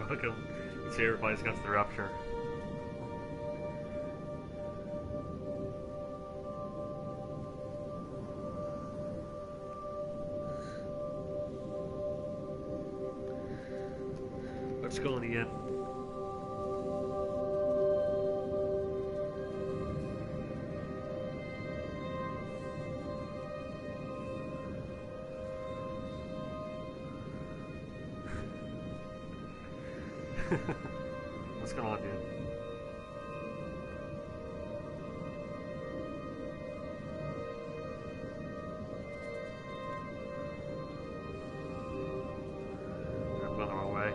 Welcome. See, everybody's got the Rapture. Let's go in the end. What's going on, dude? I'm going the wrong way.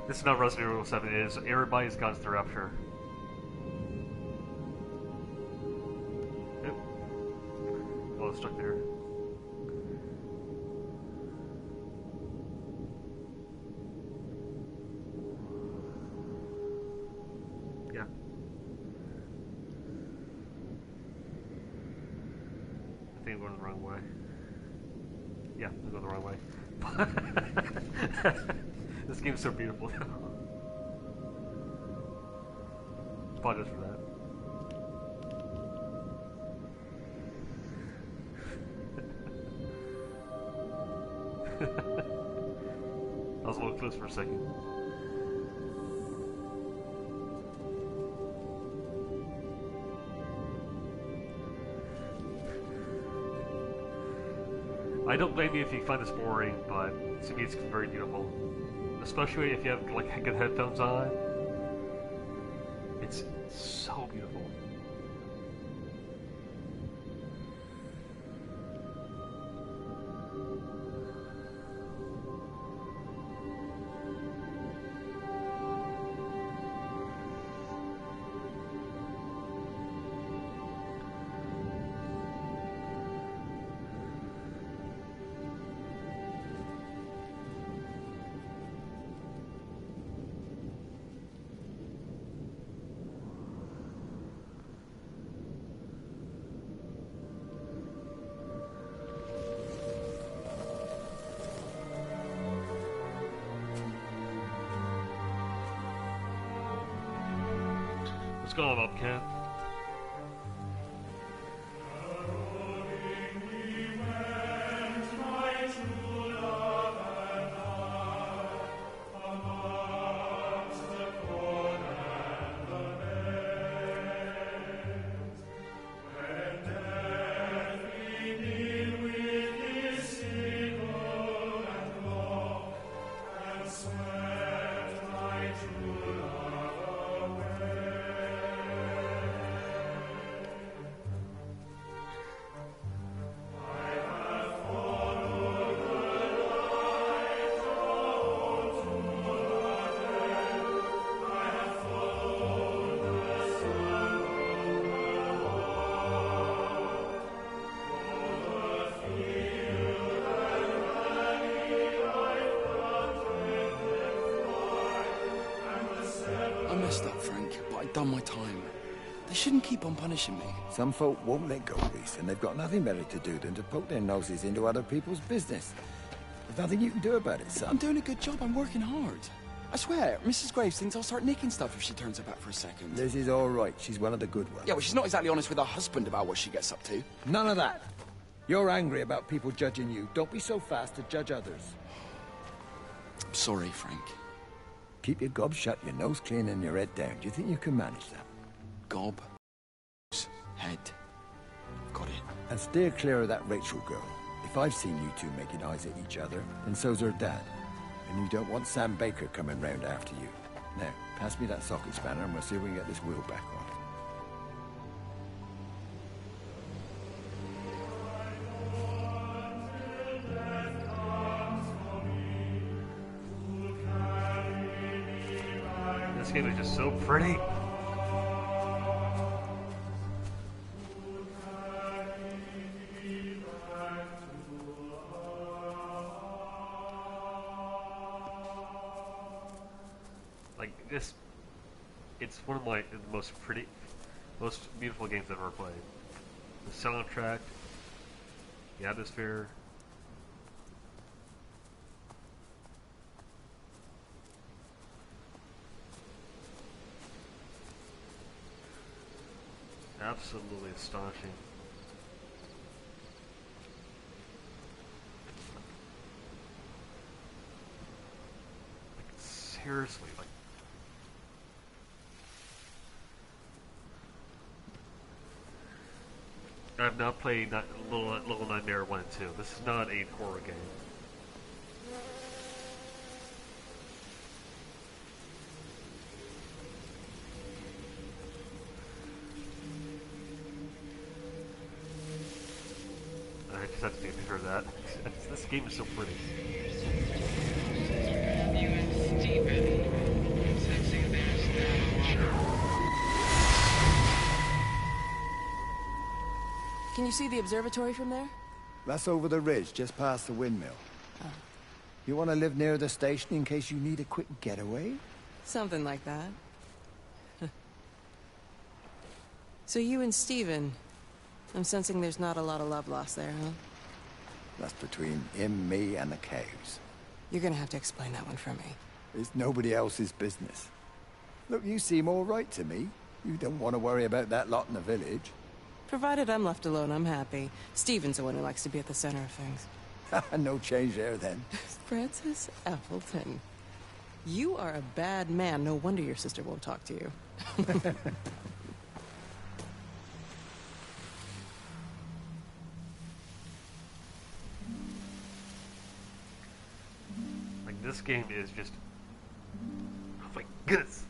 This is not Resident Evil 7, it is everybody's gone to the Rapture. Yep. Oh, it's stuck there. Yeah. I think I'm going the wrong way. Yeah, I'm going the wrong way. This game's so beautiful. Apologize for that. I was a little close for a second. I don't blame you if you find this boring, but to me it's very beautiful. Especially if you have like good headphones on. It's so beautiful. What's going on, Ken? I messed up, Frank, but I'd done my time. They shouldn't keep on punishing me. Some folk won't let go, Reese, and they've got nothing better to do than to poke their noses into other people's business. There's nothing you can do about it, son. I'm doing a good job. I'm working hard. I swear, Mrs. Graves thinks I'll start nicking stuff if she turns her back for a second. Lizzie's all right. She's one of the good ones. Yeah, well, she's not exactly honest with her husband about what she gets up to. None of that. You're angry about people judging you. Don't be so fast to judge others. I'm sorry, Frank. Keep your gob shut, your nose clean, and your head down. Do you think you can manage that? Gob. Head. Got it. And steer clear of that Rachel girl. If I've seen you two making eyes at each other, then so's her dad. And you don't want Sam Baker coming round after you. Now, pass me that socket spanner and we'll see if we can get this wheel back on. This game is just so pretty. it's one of my most beautiful games I've ever played. The soundtrack, the atmosphere. Absolutely astonishing. Like, seriously, like. I've not played Little Nightmare 1 and 2. This is not a horror game. I just have to take a picture of that. This game is so pretty. You and Steven. I'm sensing there's now. Can you see the observatory from there? That's over the ridge, just past the windmill. Oh. You want to live near the station in case you need a quick getaway? Something like that. So you and Steven, I'm sensing there's not a lot of love lost there, huh? That's between him, me, and the cows. You're gonna have to explain that one for me. It's nobody else's business. Look, you seem all right to me. You don't want to worry about that lot in the village. Provided I'm left alone, I'm happy. Steven's the one who likes to be at the center of things. No change there, then. Francis Appleton. You are a bad man. No wonder your sister won't talk to you. Like, this game is just... Oh my goodness!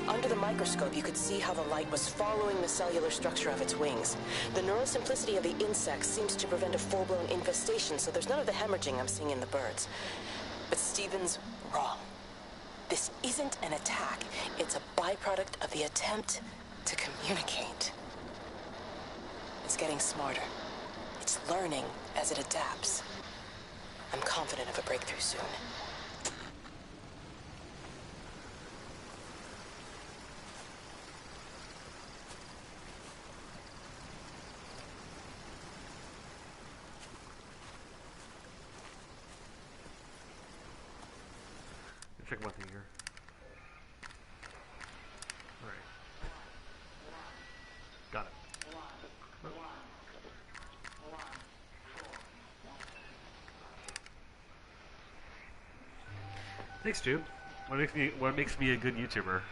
Under the microscope, you could see how the light was following the cellular structure of its wings. The neural simplicity of the insects seems to prevent a full-blown infestation, so there's none of the hemorrhaging I'm seeing in the birds. But Steven's wrong. This isn't an attack. It's a byproduct of the attempt to communicate. It's getting smarter. It's learning as it adapts. I'm confident of a breakthrough soon. Check one thing here. Alright. Got it. Thanks, dude. What makes me a good YouTuber?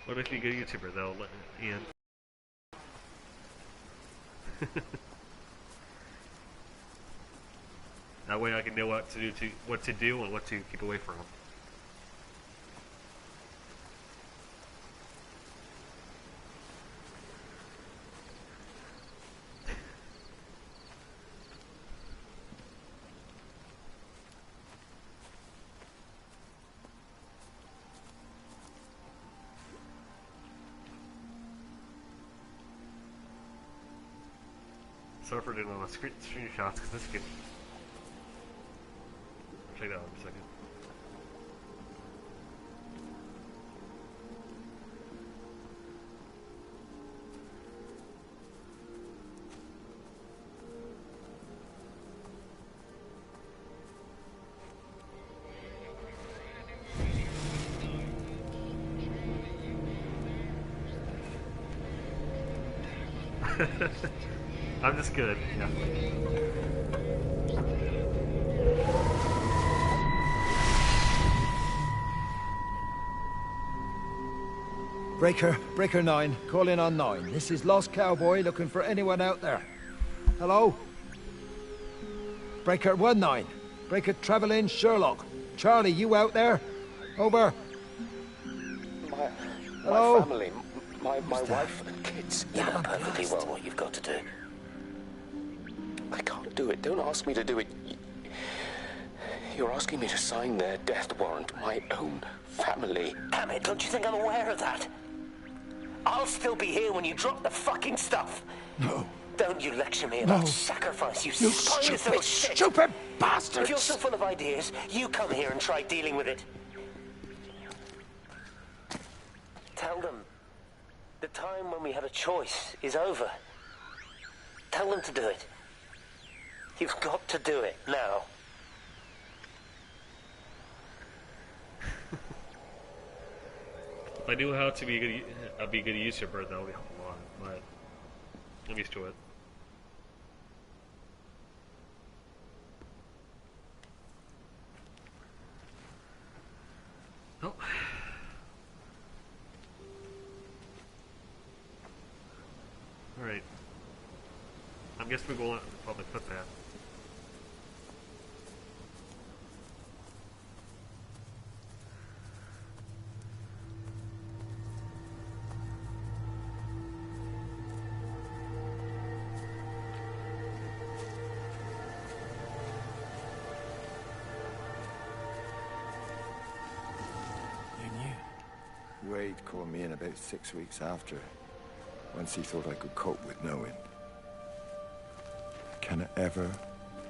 What makes me a good YouTuber, though, Ian? That way I can know what to do and what to keep away from. Sorry for doing all the screenshots because this game. Check that out in a second. I'm just good. Yeah. Breaker 9, call in on 9. This is Lost Cowboy looking for anyone out there. Hello? Breaker 1-9. Breaker Travelin' Sherlock. Charlie, you out there? Over. Hello? My family, my wife and kids. You know perfectly well what you've got to do. I can't do it. Don't ask me to do it. You're asking me to sign their death warrant. My own family. Damn it, don't you think I'm aware of that? I'll still be here when you drop the fucking stuff. No. Don't you lecture me about sacrifice, you spineless little shit. Stupid bastards! If you're so full of ideas, you come here and try dealing with it. Tell them the time when we had a choice is over. Tell them to do it. You've got to do it now. If I knew how to be a good usurper, that would be a lot, but I'm used to it. Oh. Alright. I guess we're going to probably put that. Wade called me in about 6 weeks after, once he thought I could cope with knowing. Can I ever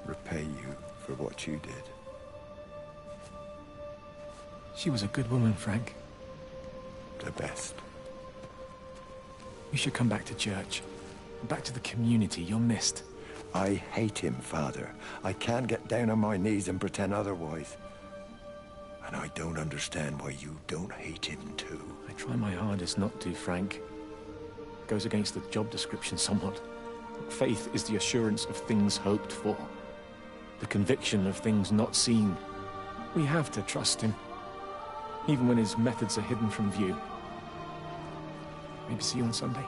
repay you for what you did? She was a good woman, Frank. The best. You should come back to church. Back to the community. You're missed. I hate him, Father. I can't get down on my knees and pretend otherwise. And I don't understand why you don't hate him too. I try my hardest not to, Frank. Goes against the job description somewhat. Faith is the assurance of things hoped for. The conviction of things not seen. We have to trust him. Even when his methods are hidden from view. Maybe see you on Sunday.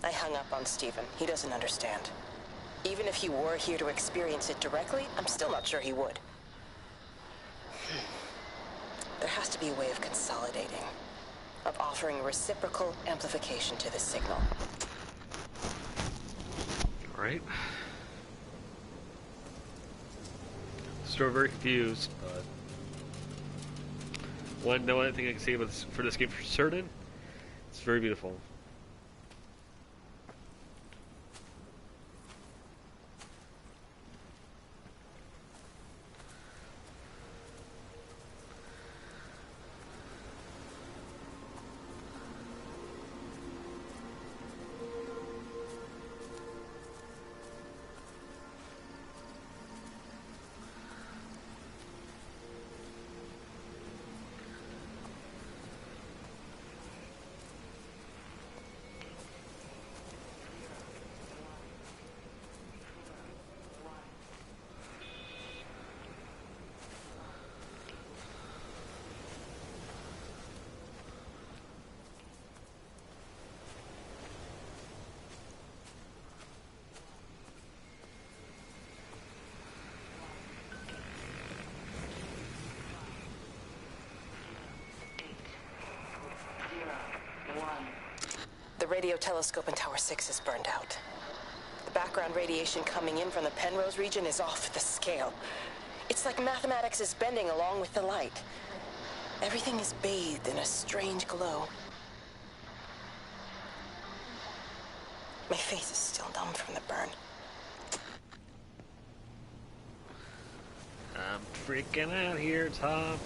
I hung up on Stephen. He doesn't understand. Even if he were here to experience it directly, I'm still not sure he would. There has to be a way of consolidating, of offering reciprocal amplification to this signal. Alright. Still very confused, but one thing I can say about for this game for certain, it's very beautiful. radio telescope in Tower 6 is burned out. The background radiation coming in from the Penrose region is off the scale. It's like mathematics is bending along with the light. Everything is bathed in a strange glow. My face is still numb from the burn. I'm freaking out here, Tom.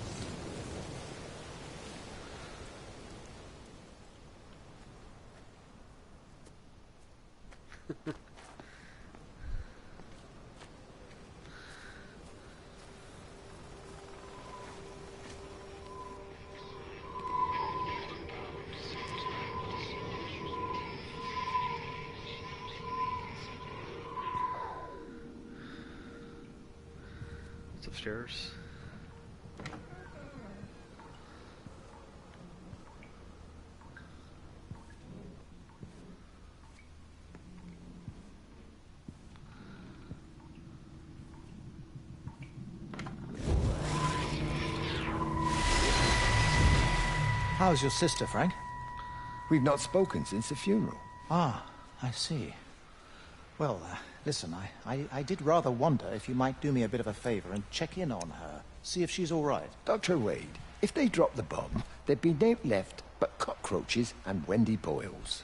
It's upstairs. How's your sister, Frank? We've not spoken since the funeral. Ah, I see. Well, listen, I did rather wonder if you might do me a bit of a favor and check in on her, see if she's all right. Dr. Wade, if they dropped the bomb, there'd be naught left but cockroaches and Wendy Boyles.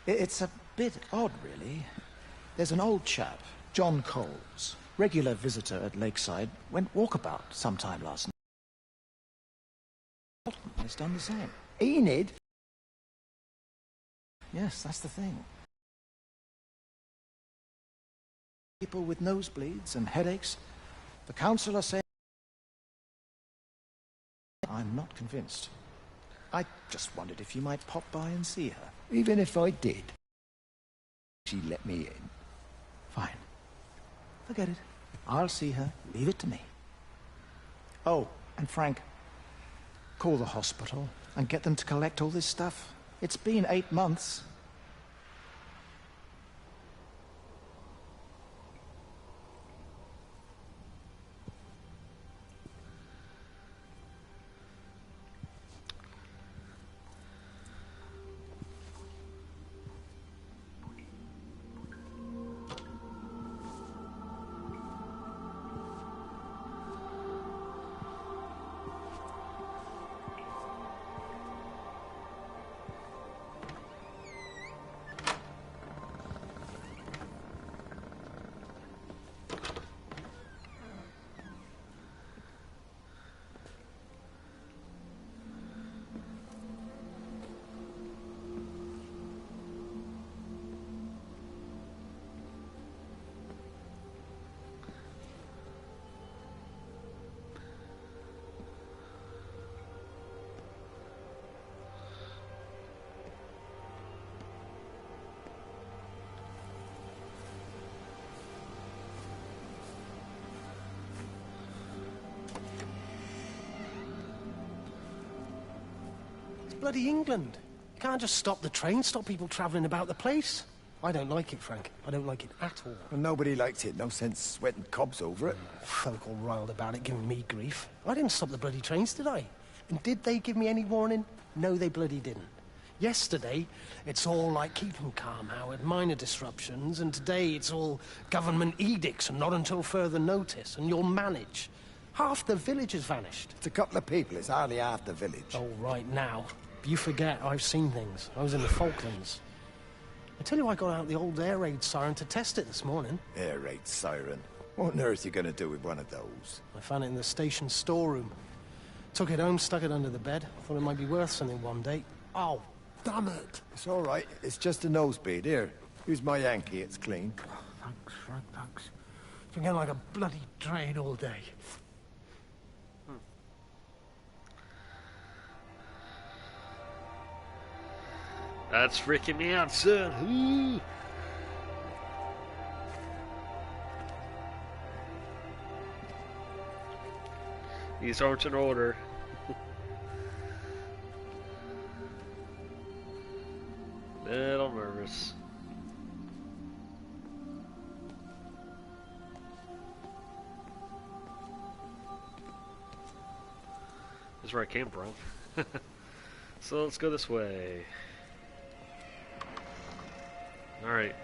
It's a bit odd, really. There's an old chap, John Coles, regular visitor at Lakeside, went walkabout sometime last night. It's done the same. Enid? Yes, that's the thing. People with nosebleeds and headaches. The council are saying... I'm not convinced. I just wondered if you might pop by and see her. Even if I did, she let me in. Fine. Forget it. I'll see her. Leave it to me. Oh, and Frank, call the hospital and get them to collect all this stuff. It's been 8 months. Bloody England. You can't just stop the train, stop people travelling about the place. I don't like it, Frank. I don't like it at all. Well, nobody likes it. No sense sweating cobs over it. Folk all riled about it, giving me grief. I didn't stop the bloody trains, did I? And did they give me any warning? No, they bloody didn't. Yesterday, it's all like, keep 'em calm, Howard, minor disruptions, and today it's all government edicts and not until further notice, and you'll manage. Half the village has vanished. It's a couple of people. It's hardly half the village. Oh, right now. You forget, I've seen things. I was in the Falklands. I tell you, I got out the old air raid siren to test it this morning. Air raid siren? What on earth are you going to do with one of those? I found it in the station storeroom. Took it home, stuck it under the bed. Thought it might be worth something one day. Oh, damn it. It's all right. It's just a nosebleed. Here, use my Yankee. It's clean. Oh, thanks, Frank, thanks. It's been getting like a bloody train all day. That's freaking me out, son. Ooh. These aren't in order. Little nervous. This is where I came from. So let's go this way. Alright.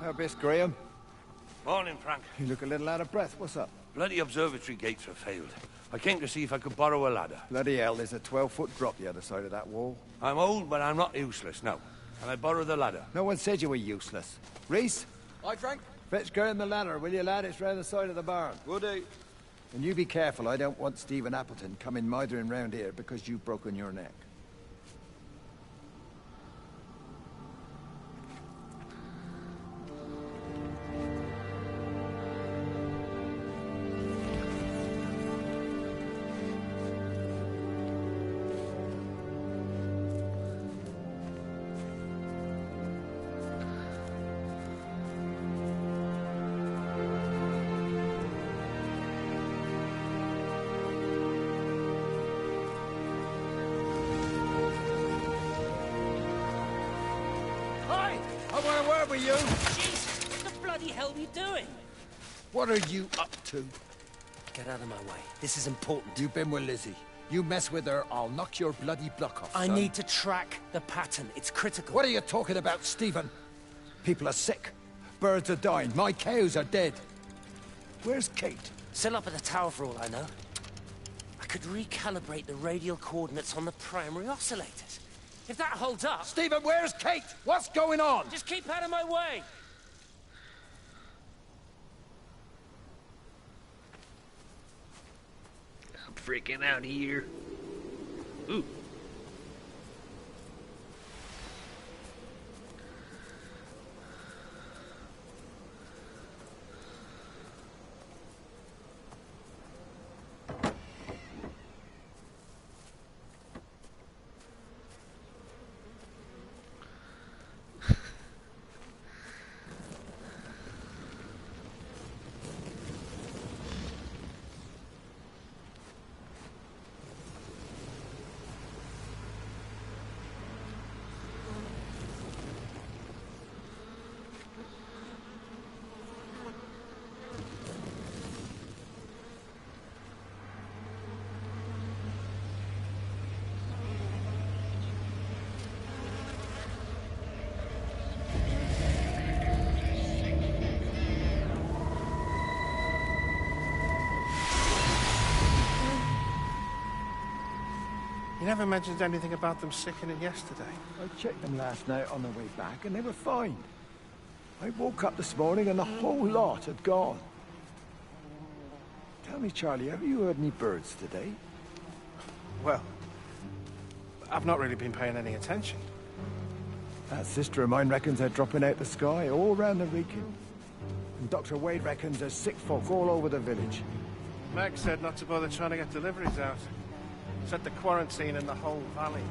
How best, Graham? Morning, Frank. You look a little out of breath. What's up? Bloody observatory gates have failed. I came to see if I could borrow a ladder. Bloody hell, there's a 12-foot drop the other side of that wall. I'm old, but I'm not useless, no. Can I borrow the ladder? No one said you were useless. Reese? Hi, Frank. Fetch Graham the ladder, will you, lad? It's round the side of the barn. Will do. And you be careful. I don't want Stephen Appleton coming mithering round here because you've broken your neck. I want a word with you. Jesus, what the bloody hell are you doing? What are you up to? Get out of my way. This is important. You've been with Lizzie. You mess with her, I'll knock your bloody block off, I son. need to track the pattern. It's critical. What are you talking about, Stephen? People are sick. Birds are dying. My cows are dead. Where's Kate? Still up at the tower for all I know. I could recalibrate the radial coordinates on the primary oscillators. If that holds up... Stephen, where's Kate? What's going on? Just keep out of my way! I'm freaking out here. Ooh. You never mentioned anything about them sickening yesterday. I checked them last night on the way back, and they were fine. I woke up this morning, and the whole lot had gone. Tell me, Charlie, have you heard any birds today? Well, I've not really been paying any attention. That sister of mine reckons they're dropping out the sky all round the Wrekin. And Dr. Wade reckons there's sick folk all over the village. Meg said not to bother trying to get deliveries out. Set the quarantine in the whole valley.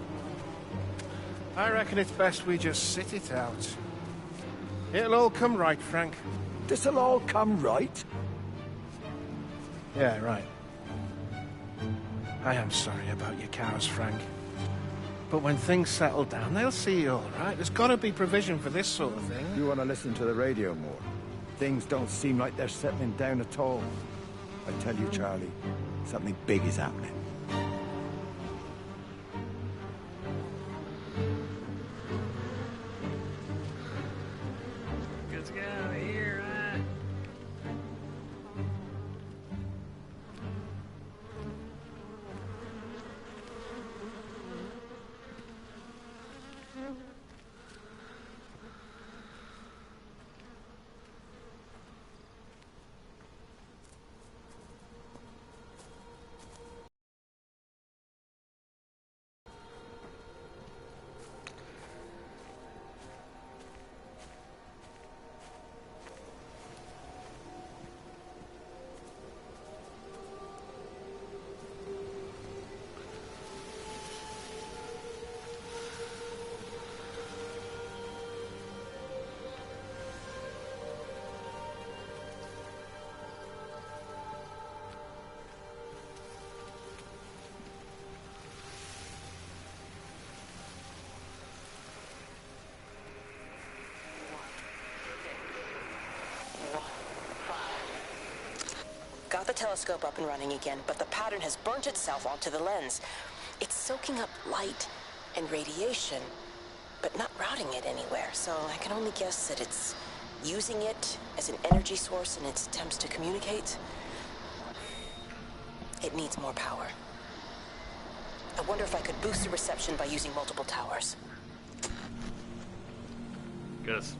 I reckon it's best we just sit it out. It'll all come right, Frank. This'll all come right? Yeah, right. I am sorry about your cows, Frank. But when things settle down, they'll see you all right. There's got to be provision for this sort of thing. You want to listen to the radio more. Things don't seem like they're settling down at all. I tell you, Charlie, something big is happening. Got the telescope up and running again, but the pattern has burnt itself onto the lens. It's soaking up light and radiation, but not routing it anywhere, so I can only guess that it's using it as an energy source in its attempts to communicate. It needs more power. I wonder if I could boost the reception by using multiple towers. Guess.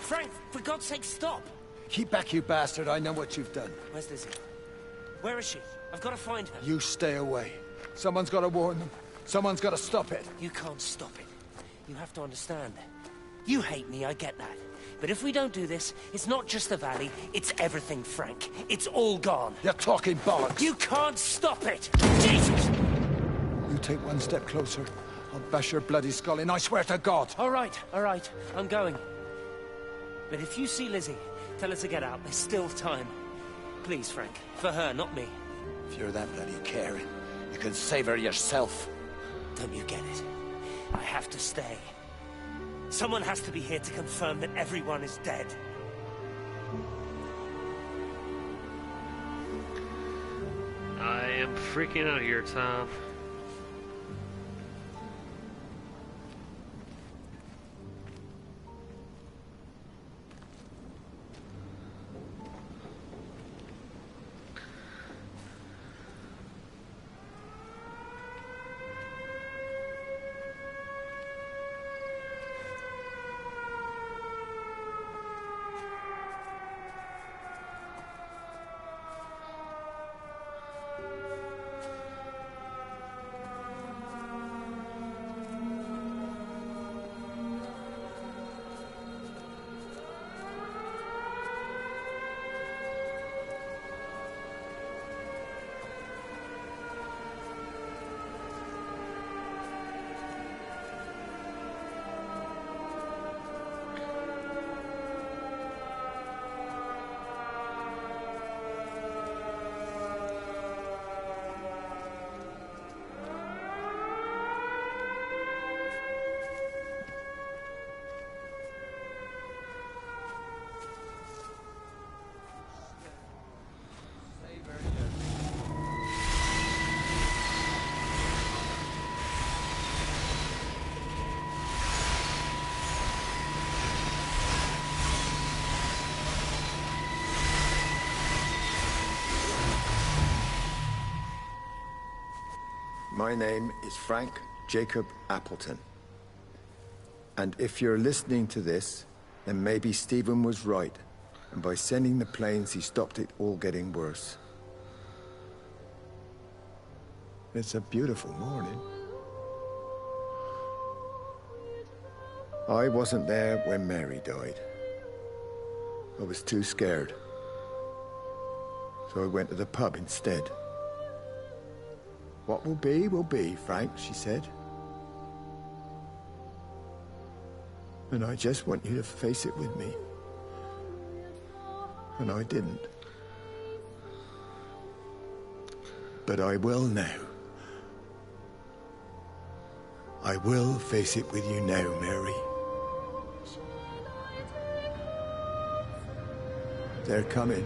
Frank, for God's sake, stop! Keep back, you bastard. I know what you've done. Where's Lizzie? Where is she? I've got to find her. You stay away. Someone's got to warn them. Someone's got to stop it. You can't stop it. You have to understand. You hate me, I get that. But if we don't do this, it's not just the valley, it's everything, Frank. It's all gone. You're talking bollocks. You can't stop it! Jesus! You take one step closer, I'll bash your bloody skull in, I swear to God. All right, I'm going. But if you see Lizzie, tell her to get out. There's still time. Please, Frank. For her, not me. If you're that bloody caring, you can save her yourself. Don't you get it? I have to stay. Someone has to be here to confirm that everyone is dead. I am freaking out here, Tom. My name is Frank Jacob Appleton. And if you're listening to this, then maybe Stephen was right. And by sending the planes, he stopped it all getting worse. It's a beautiful morning. I wasn't there when Mary died. I was too scared. So I went to the pub instead. What will be, Frank, she said. And I just want you to face it with me. And I didn't. But I will now. I will face it with you now, Mary. They're coming.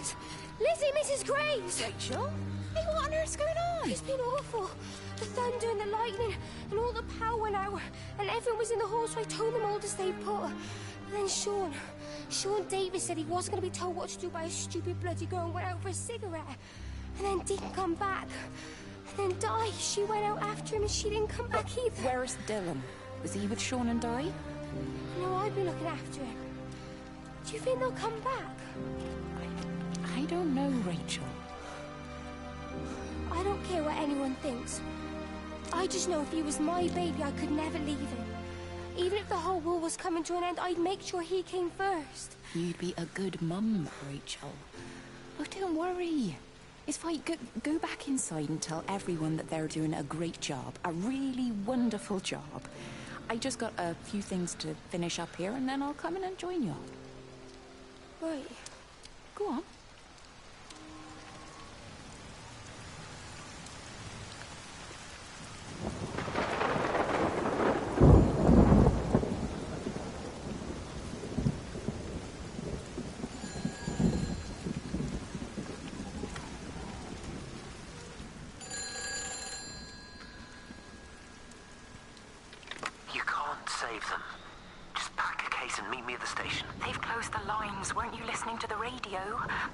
Graves! Lizzie, Mrs. Graves! Rachel? Hey, what on earth's going on? It's been awful. The thunder and the lightning and all the power went out and everyone was in the hall, so I told them all to stay put. But then Sean Davis said he wasn't going to be told what to do by a stupid bloody girl and went out for a cigarette. And then didn't come back. And then Di, she went out after him and she didn't come back either. Where's Dylan? Was he with Sean and Di? No, I'd be looking after him. Do you think they'll come back? I don't know, Rachel. I don't care what anyone thinks. I just know if he was my baby, I could never leave him. Even if the whole world was coming to an end, I'd make sure he came first. You'd be a good mum, Rachel. Oh, don't worry. It's fine. Go back inside and tell everyone that they're doing a great job. A really wonderful job. I just got a few things to finish up here, and then I'll come in and join you. Right. Go on.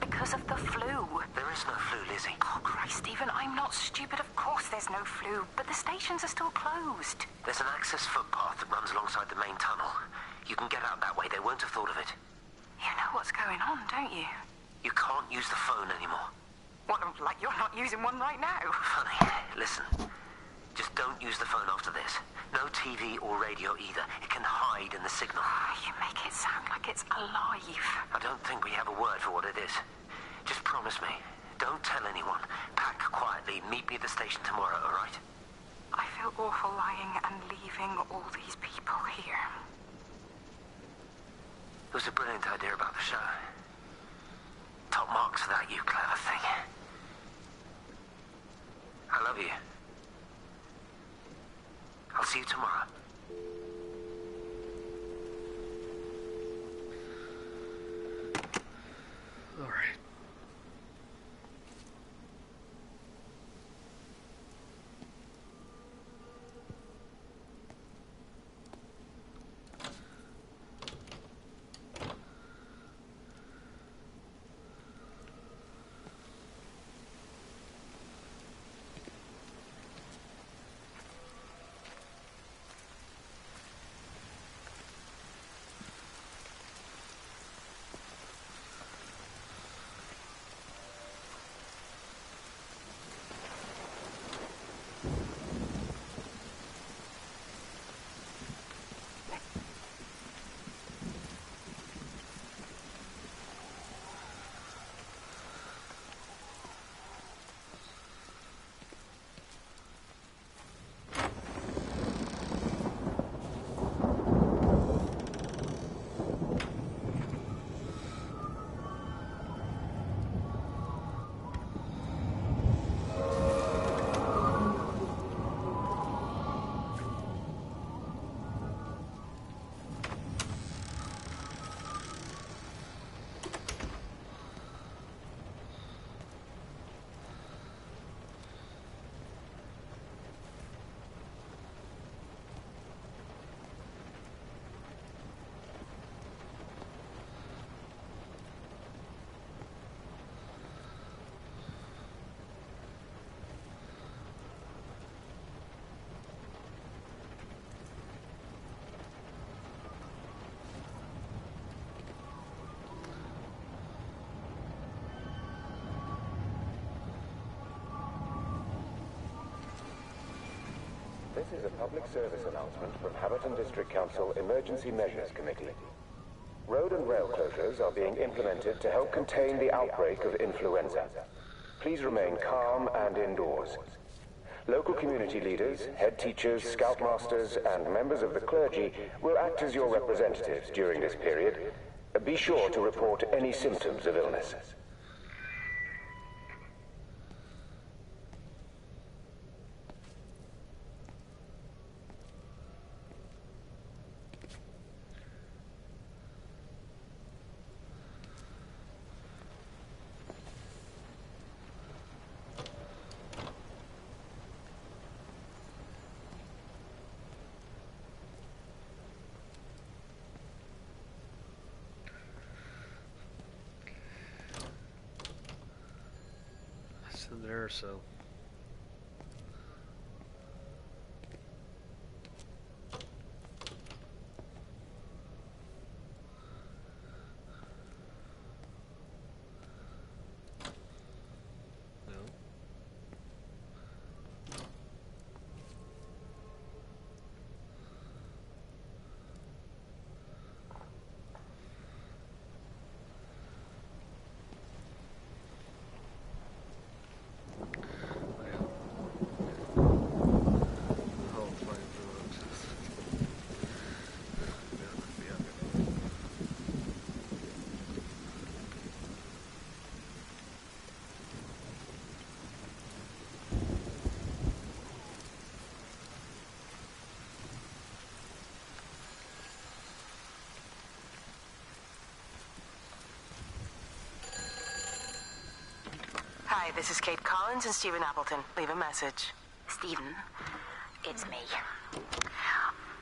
Because of the flu. There is no flu, Lizzie. Oh, Christ, Stephen, I'm not stupid. Of course there's no flu, but the stations are still closed. There's an access footpath that runs alongside the main tunnel. You can get out that way. They won't have thought of it. You know what's going on, don't you? You can't use the phone anymore. What, like you're not using one right now? Funny. Listen. Just don't use the phone after this. No TV or radio either. It can hide in the signal. You make it sound like it's alive. I don't think we have a word for what it is. Just promise me. Don't tell anyone. Pack quietly. Meet me at the station tomorrow, all right? I feel awful lying and leaving all these people here. It was a brilliant idea about the show. Top marks for that, you clever thing. I love you. I'll see you tomorrow. All right. This is a public service announcement from Haverton District Council Emergency Measures Committee. Road and rail closures are being implemented to help contain the outbreak of influenza. Please remain calm and indoors. Local community leaders, head teachers, scoutmasters, and members of the clergy will act as your representatives during this period. Be sure to report any symptoms of illness. there, so. No. Hi, this is Kate Collins and Stephen Appleton. Leave a message. Stephen, it's me.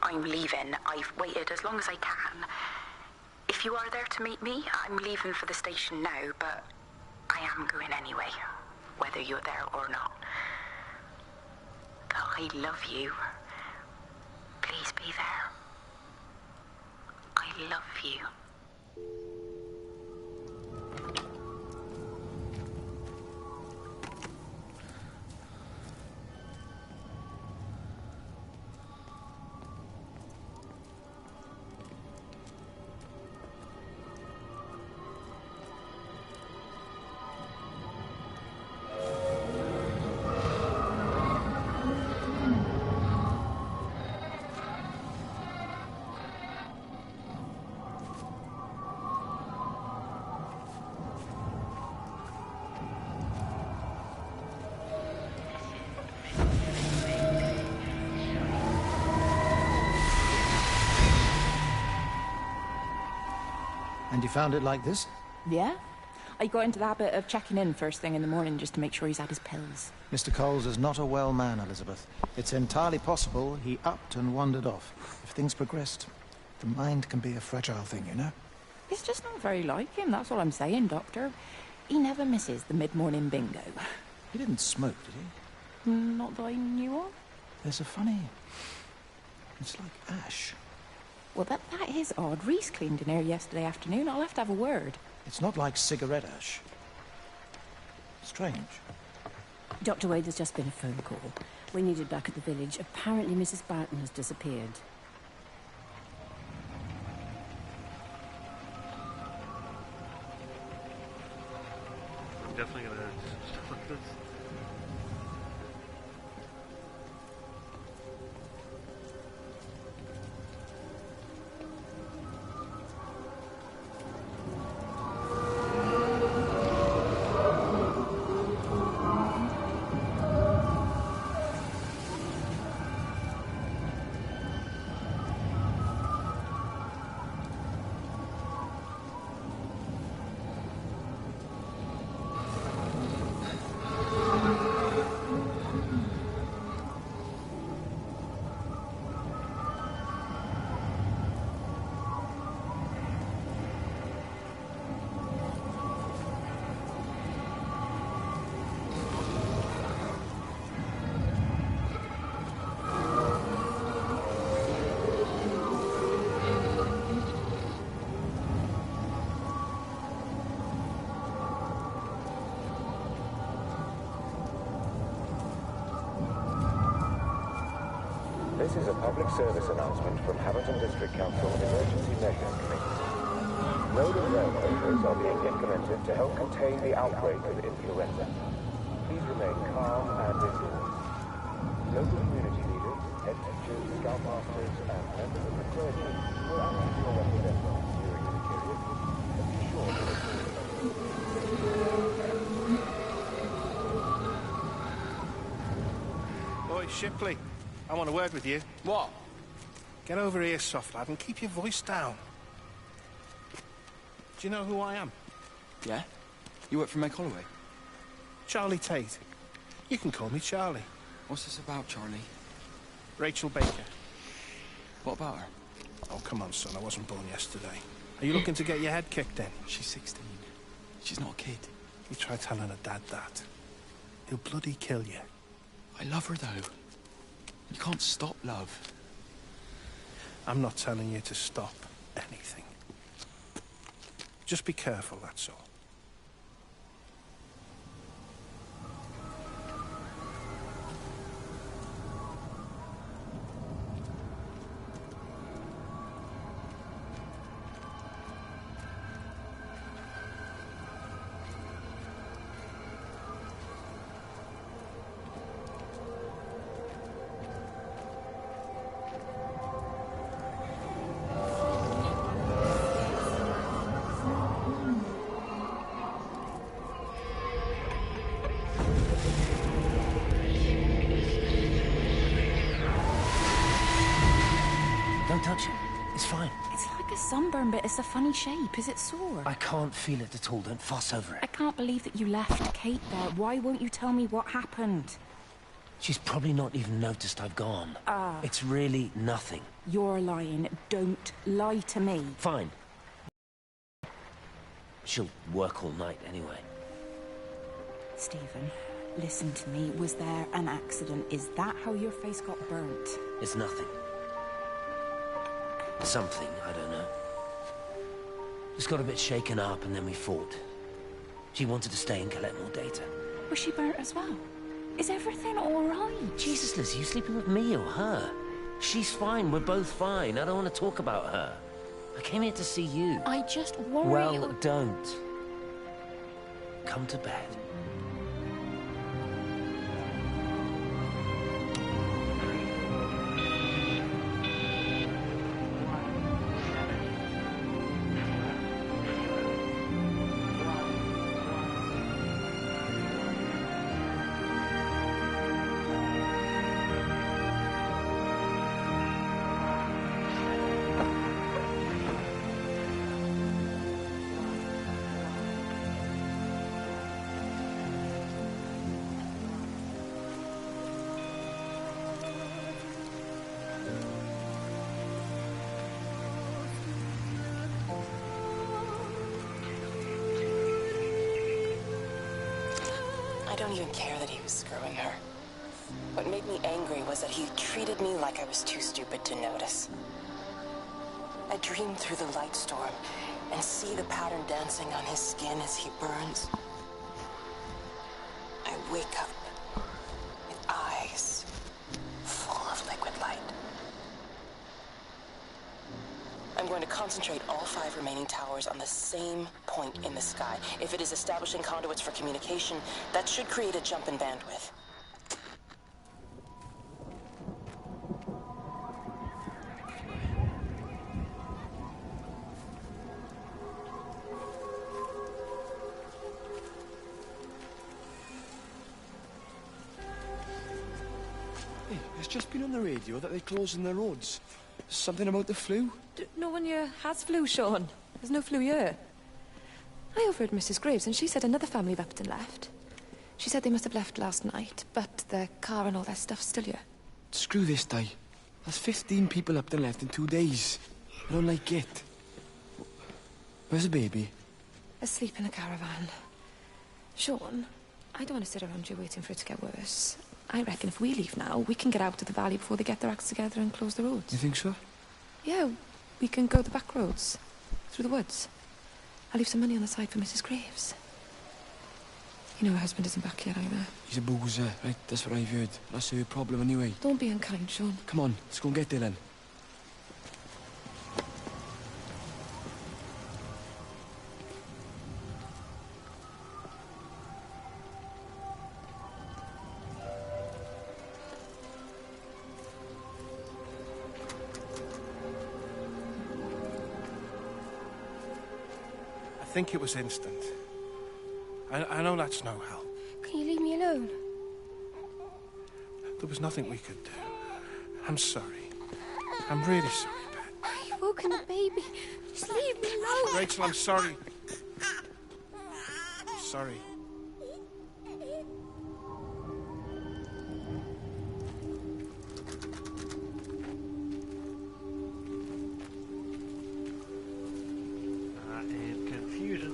I'm leaving. I've waited as long as I can. If you are there to meet me, I'm leaving for the station now, but I am going anyway, whether you're there or not. But I love you. Please be there. I love you. And you found it like this? Yeah. I got into the habit of checking in first thing in the morning just to make sure he's had his pills. Mr. Coles is not a well man, Elizabeth. It's entirely possible he upped and wandered off. If things progressed, the mind can be a fragile thing, you know? It's just not very like him, that's all I'm saying, Doctor. He never misses the mid-morning bingo. He didn't smoke, did he? Not that I knew of. There's a funny... It's like ash. Well, that is odd. Reese cleaned in here yesterday afternoon. I'll have to have a word. It's not like cigarette ash. Strange. Dr. Wade, there's just been a phone call. We needed back at the village. Apparently Mrs. Barton has disappeared. I'm definitely gonna do stuff like this. This is a public service announcement from Haverton District Council Emergency Measures Committee. Road and rail closures are being implemented to help contain the outbreak of influenza. Please remain calm and vigilant. Local community leaders, head teachers, scoutmasters, and members of the clergy will act as your representatives during this period. And be sure to Boy, Shipley, I want a word with you. What? Get over here, soft lad, and keep your voice down. Do you know who I am? Yeah? You work for Meg Holloway? Charlie Tate. You can call me Charlie. What's this about, Charlie? Rachel Baker. What about her? Oh, come on, son, I wasn't born yesterday. Are you looking to get your head kicked in? She's 16. She's not a kid. You try telling her dad that. He'll bloody kill you. I love her, though. You can't stop love. I'm not telling you to stop anything. Just be careful, that's all. Don't touch it. It's fine. It's like a sunburn, but it's a funny shape. Is it sore? I can't feel it at all. Don't fuss over it. I can't believe that you left Kate there. Why won't you tell me what happened? She's probably not even noticed I've gone. Ah. It's really nothing. You're lying. Don't lie to me. Fine. She'll work all night anyway. Stephen, listen to me. Was there an accident? Is that how your face got burnt? It's nothing. Something, I don't know. Just got a bit shaken up and then we fought. She wanted to stay and collect more data. Was she burnt as well? Is everything all right? Jesus, Lizzie, you sleeping with me or her? She's fine, we're both fine. I don't want to talk about her. I came here to see you. I just worry... Well, don't. Come to bed. I don't even care that he was screwing her. What made me angry was that he treated me like I was too stupid to notice. I dream through the light storm and see the pattern dancing on his skin as he burns. I wake up with eyes full of liquid light. I'm going to concentrate all 5 remaining towers on the same point in the sky. If it is establishing conduits for communication, that should create a jump in bandwidth. Hey, it's just been on the radio that they're closing the roads. Something about the flu? No one here has flu, Sean. There's no flu here. I overheard Mrs. Graves, and she said another family have upped and left. She said they must have left last night, but their car and all their stuff's still here. Screw this, Di. There's 15 people up and left in 2 days. I don't like it. Where's the baby? Asleep in the caravan. Sean, I don't want to sit around here waiting for it to get worse. I reckon if we leave now, we can get out of the valley before they get their acts together and close the roads. You think so? Yeah, we can go the back roads, through the woods. I'll leave some money on the side for Mrs. Graves. You know her husband isn't back yet either. He's a boozer, right? That's what I've heard. That's her problem anyway. Don't be unkind, Sean. Come on, let's go and get there then. I think it was instant. I know that's no help. Can you leave me alone? There was nothing we could do. I'm sorry. I'm really sorry, Pat. You've woken the baby. Just leave me alone. Rachel, I'm sorry. Sorry. And confusion.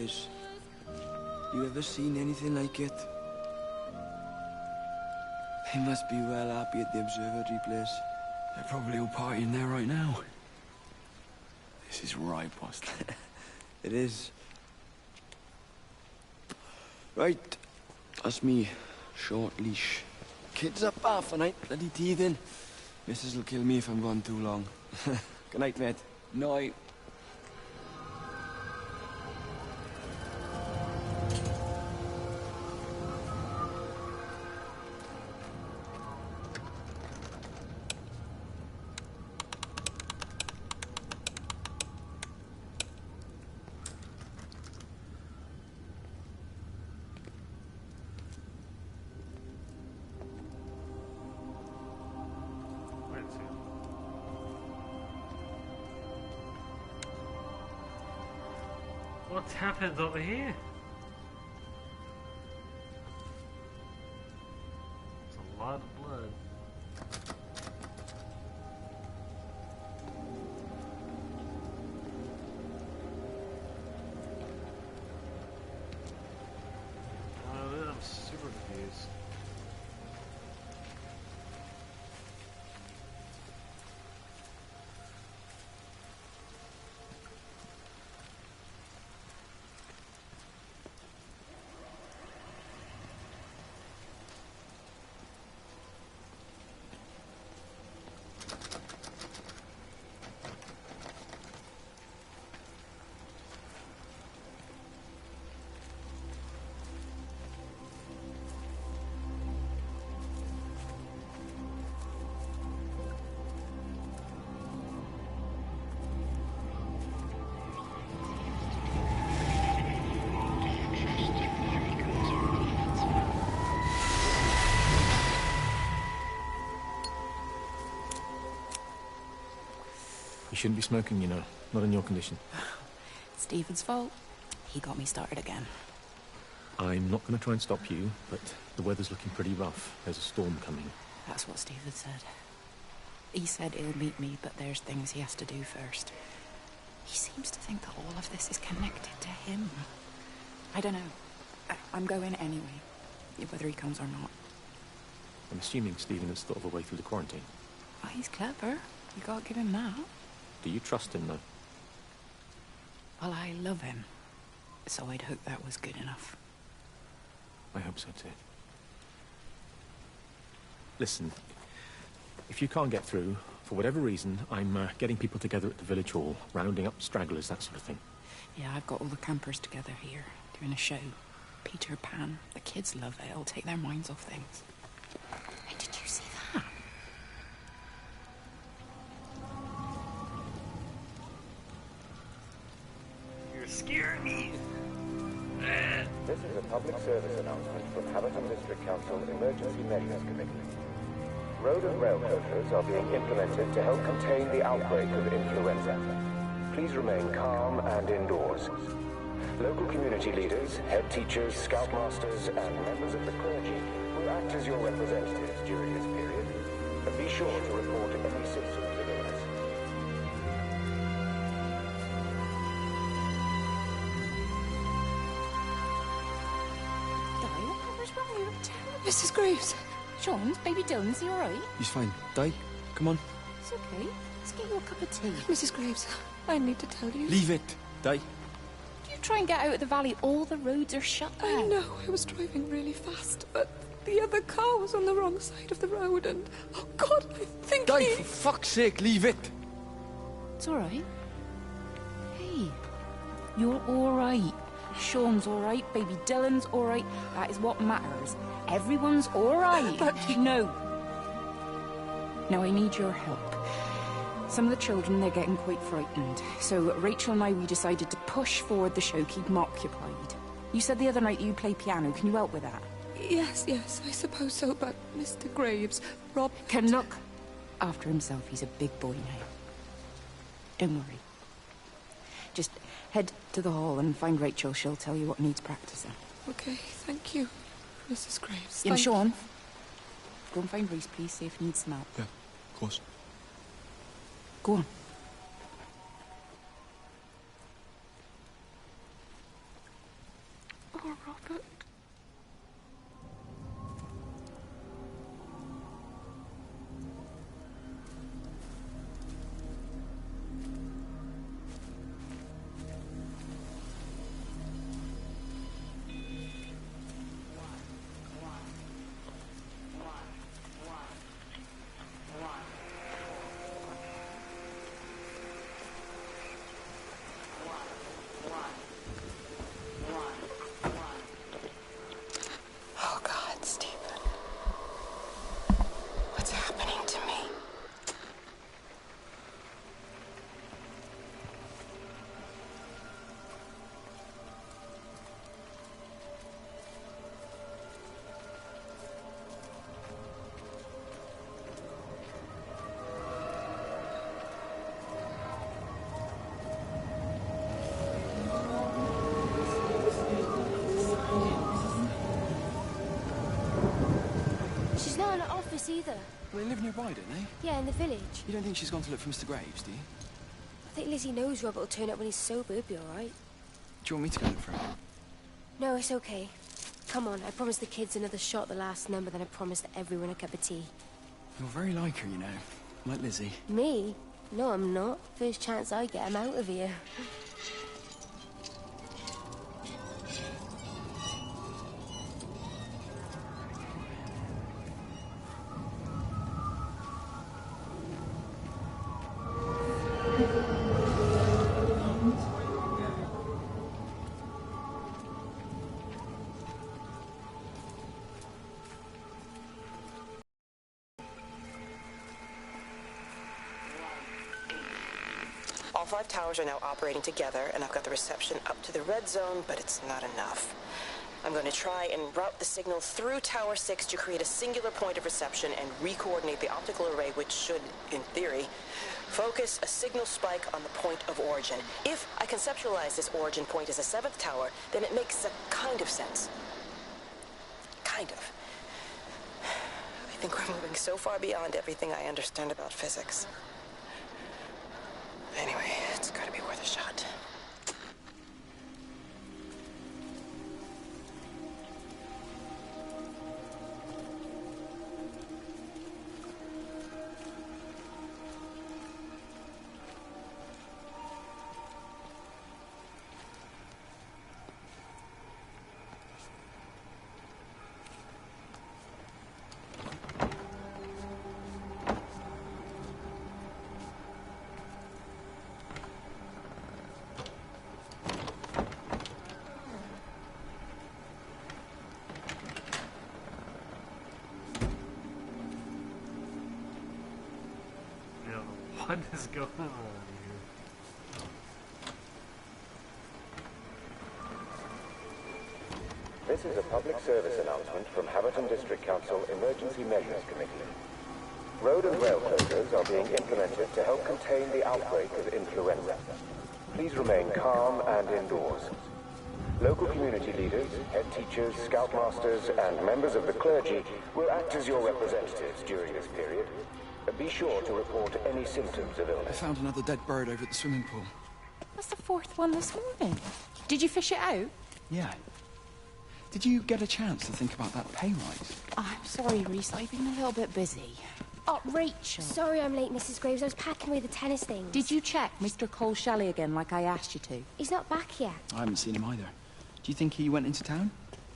place. You ever seen anything like it? They must be well happy at the observatory place. They're probably all partying there right now. This is right, boss. It is. Right. That's me. Short leash. Kids up half a night, bloody teething. Missus will kill me if I'm gone too long. Good night, mate. Night. What's happened over here? It's a lot of blood. I'm super confused. You shouldn't be smoking, you know. Not in your condition. Stephen's fault. He got me started again. I'm not going to try and stop you, but the weather's looking pretty rough. There's a storm coming. That's what Stephen said. He said he'll meet me, but there's things he has to do first. He seems to think that all of this is connected to him. I don't know. I'm going anyway, whether he comes or not. I'm assuming Stephen has thought of a way through the quarantine. Oh, he's clever. You can't give him that. Do you trust him, though? Well, I love him. So I'd hope that was good enough. I hope so, too. Listen, if you can't get through, for whatever reason, I'm getting people together at the village hall, rounding up stragglers, that sort of thing. Yeah, I've got all the campers together here, doing a show. Peter Pan. The kids love it. It'll take their minds off things. Hey, did you see that? You're scaring me. This is a public service announcement from Haverton District Council Emergency Measures Committee. Road and rail closures are being implemented to help contain the outbreak of influenza. Please remain calm and indoors. Local community leaders, head teachers, scoutmasters, and members of the clergy will act as your representatives during this period. But be sure to report any symptoms of illness. Mrs. Graves. Sean, baby Dylan, is he all right? He's fine. Di, come on. It's okay. Let's get you a cup of tea. Mrs. Graves, I need to tell you. Leave it, Di. Do you try and get out of the valley? All the roads are shut there. I know. I was driving really fast, but the other car was on the wrong side of the road, and oh God, I think Di, for fuck's sake, leave it. It's all right. Hey, you're all right. Sean's all right. Baby Dylan's all right. That is what matters. Everyone's all right. But no. No, I need your help. Some of the children, they're getting quite frightened. So Rachel and I, we decided to push forward the show, keep them occupied. You said the other night you play piano. Can you help with that? Yes, I suppose so, but Mr. Graves, Rob... Can look after himself. He's a big boy now. Don't worry. Just head to the hall and find Rachel. She'll tell you what needs practicing. Okay, thank you, Mrs. Graves. And Sean, go and find Reese, please, see if he needs some help. Yeah, of course. Go on. in her office either. Well, they live nearby, don't they? Yeah, in the village. You don't think she's gone to look for Mr. Graves, do you? I think Lizzie knows Robert will turn up when he's sober. He'll be all right. Do you want me to go look for her? No, it's okay. Come on, I promised the kids another shot at the last number, then I promised everyone a cup of tea. You're very like her, you know. Like Lizzie. Me? No, I'm not. First chance I get, I'm out of here. All 5 towers are now operating together, and I've got the reception up to the red zone, but it's not enough. I'm going to try and route the signal through Tower 6 to create a singular point of reception and re-coordinate the optical array, which should, in theory, focus a signal spike on the point of origin. If I conceptualize this origin point as a 7th tower, then it makes a kind of sense. Kind of. I think we're moving so far beyond everything I understand about physics. Anyway, it's gotta be worth a shot. What is going on here? This is a public service announcement from Haverton District Council Emergency Measures Committee. Road and rail closures are being implemented to help contain the outbreak of influenza. Please remain calm and indoors. Local community leaders, head teachers, scoutmasters, and members of the clergy will act as your representatives during this period. Be sure to report any symptoms of I illness. found another dead bird over at the swimming pool. That's the 4th one this morning. Did you fish it out? Yeah. Did you get a chance to think about that pay rise? I'm sorry, Reese. I've been a little bit busy. Oh, Rachel. Sorry I'm late, Mrs. Graves. I was packing away the tennis things. Did you check Mr. Cole Shelley again like I asked you to? He's not back yet. I haven't seen him either. Do you think he went into town?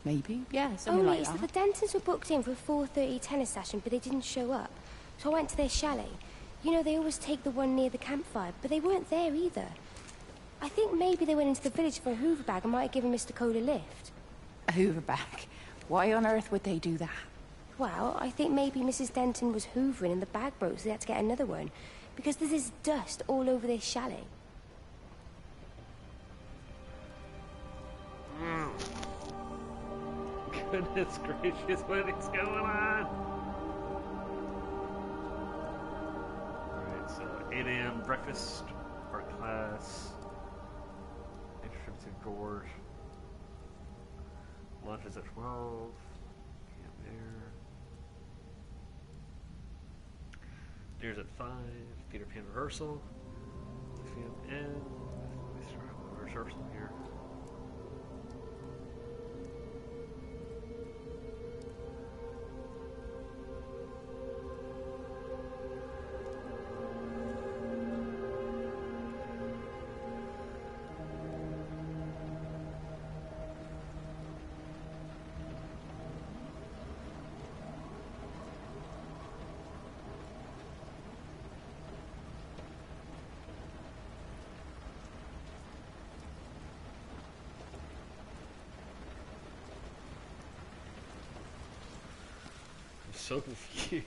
Maybe, yeah, something like So that. the Dentons were booked in for a 4:30 tennis session, but they didn't show up. So I went to their chalet. You know, they always take the one near the campfire, but they weren't there either. I think maybe they went into the village for a hoover bag and might have given Mr. Cole a lift. A hoover bag? Why on earth would they do that? Well, I think maybe Mrs. Denton was hoovering and the bag broke, so they had to get another one. Because there's this dust all over their chalet. Goodness gracious, what is going on? Alright, so 8 a.m. breakfast, art class, trip to Gorge. Lunch is at 12. Camp there. Dinner's at 5. Peter Pan rehearsal. Film in. Rehearsal here. So confused.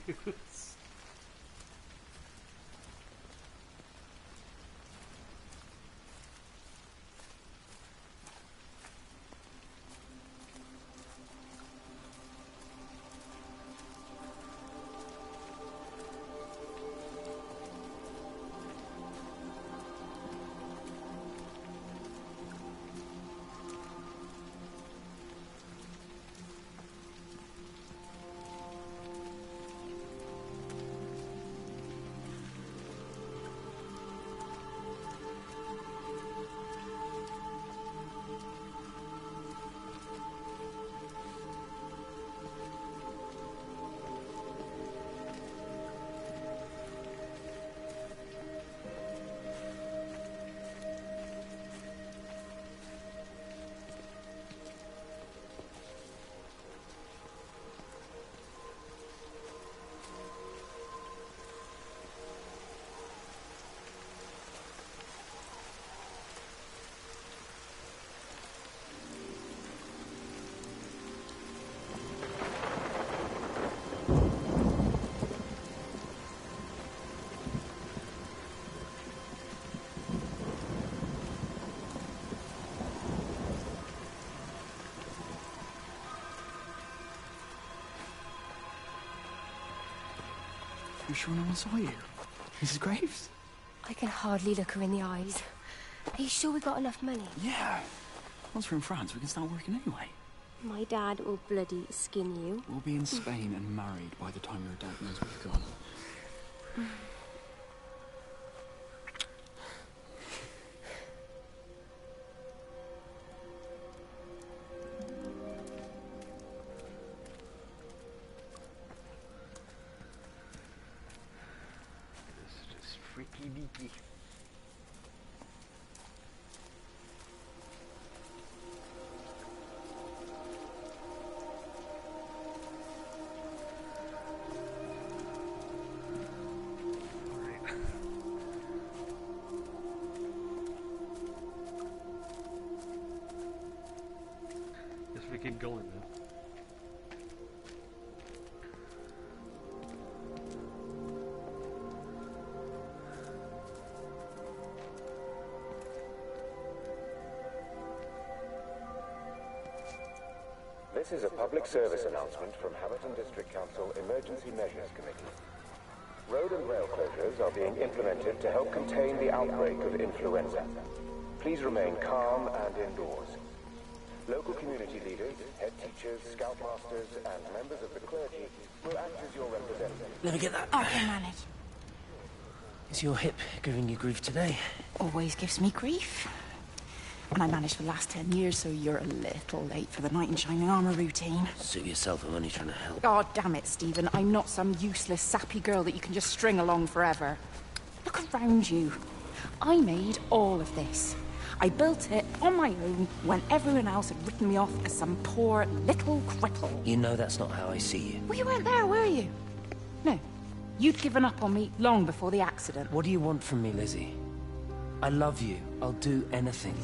You sure no one saw you? Mrs. Graves? I can hardly look her in the eyes. Are you sure we got enough money? Yeah. Once we're in France, we can start working anyway. My dad will bloody skin you. We'll be in Spain and married by the time your dad knows we've gone. This is freaky deaky. Guess we keep going then. This is a public service announcement from Haverton District Council Emergency Measures Committee. Road and rail closures are being implemented to help contain the outbreak of influenza. Please remain calm and indoors. Local community leaders, head teachers, scoutmasters, and members of the clergy will act as your representatives. Let me get that. I can manage. Is your hip giving you grief today? Always gives me grief. And I managed for the last 10 years, so you're a little late for the knight in shining armour routine. Suit yourself, I'm only trying to help. God damn it, Stephen. I'm not some useless, sappy girl that you can just string along forever. Look around you. I made all of this. I built it on my own when everyone else had written me off as some poor little cripple. You know that's not how I see you. Well, you weren't there, were you? No. You'd given up on me long before the accident. What do you want from me, Lizzie? I love you. I'll do anything.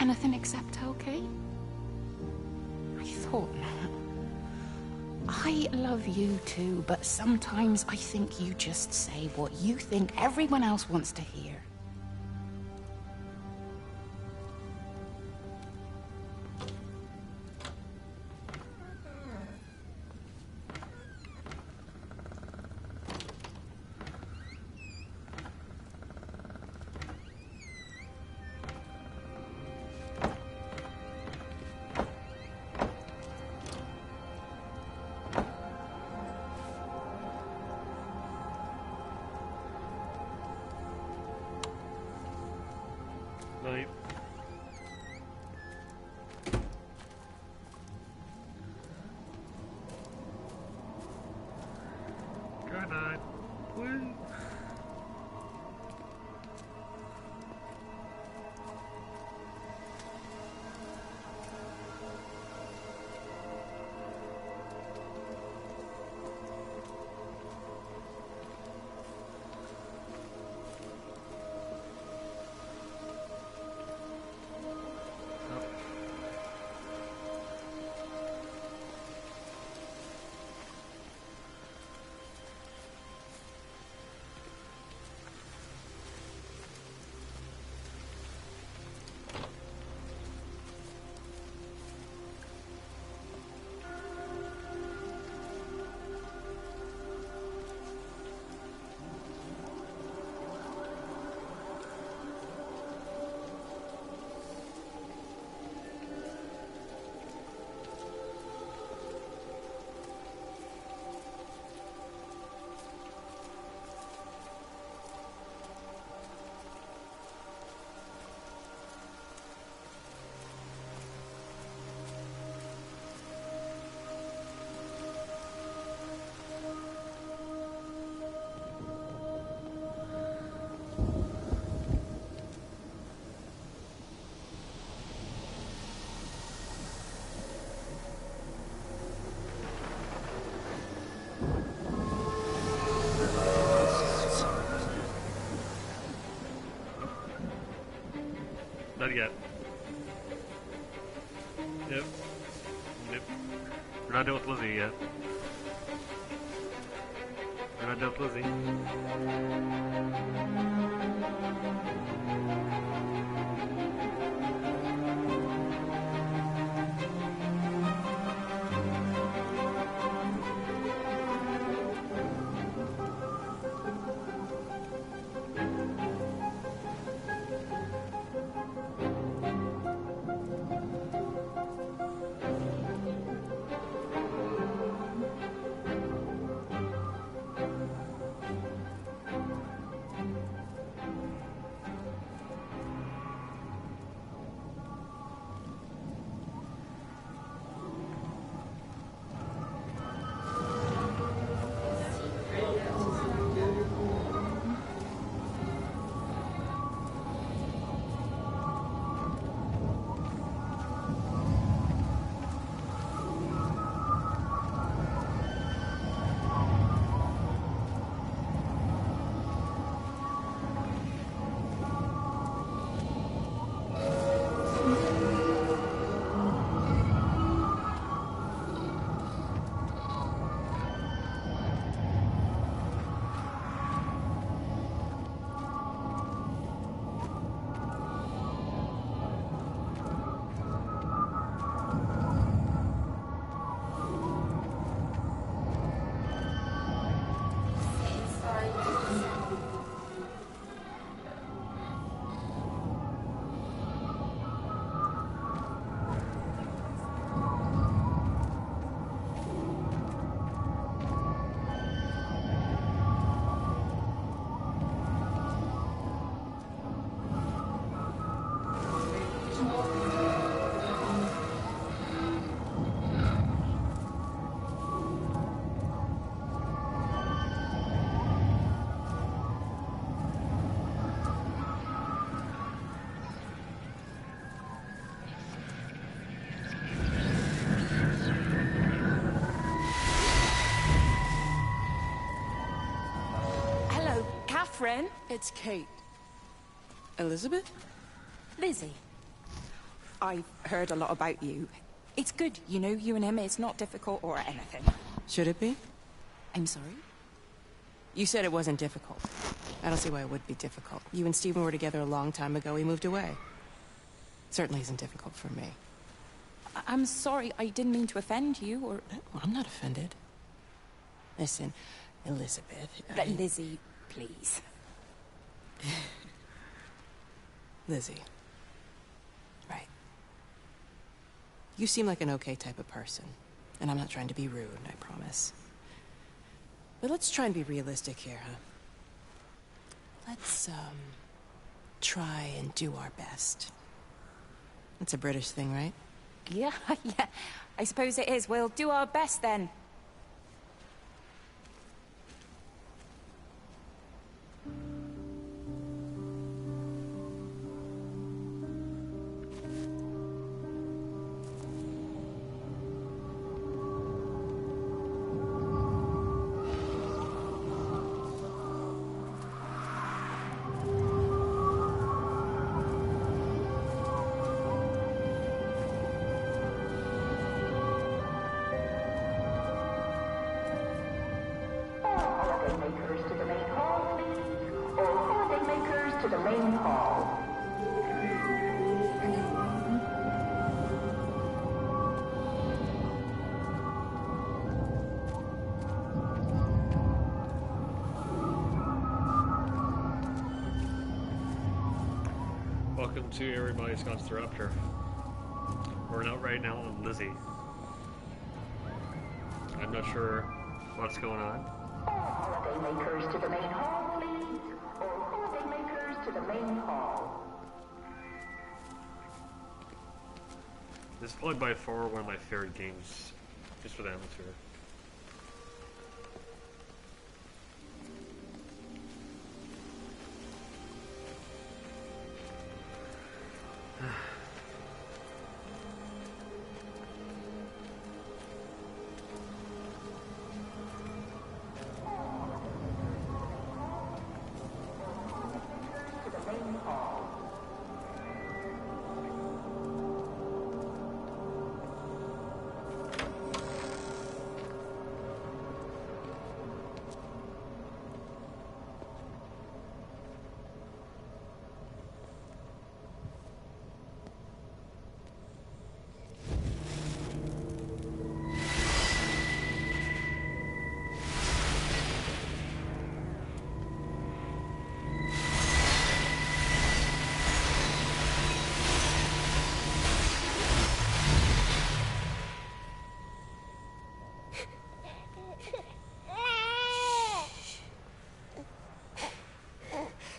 Anything except okay? I thought not. I love you too, but sometimes I think you just say what you think everyone else wants to hear. Night. Good night. Please. Not yet. Nope. Nope. We're not done with Lizzie yet. We're not done with Lizzie. Catherine. It's Kate. Elizabeth? Lizzie. I've heard a lot about you. It's good, you know, you and him. It's not difficult or anything. Should it be? I'm sorry? You said it wasn't difficult. I don't see why it would be difficult. You and Stephen were together a long time ago. He moved away. Certainly isn't difficult for me. I'm sorry. I didn't mean to offend you, or... Well, I'm not offended. Listen, Elizabeth... Lizzie, please. Lizzie. Right. You seem like an okay type of person. And I'm not trying to be rude, I promise. But let's try and be realistic here, huh? Let's, try and do our best. That's a British thing, right? Yeah, yeah. I suppose it is. We'll do our best, then. Welcome to Everybody's Gone to Rapture. We're out right now on Lizzie. I'm not sure what's going on. Holiday makers to the main hall, please. All holiday makers to the main hall. This is probably by far one of my favorite games, just for the atmosphere.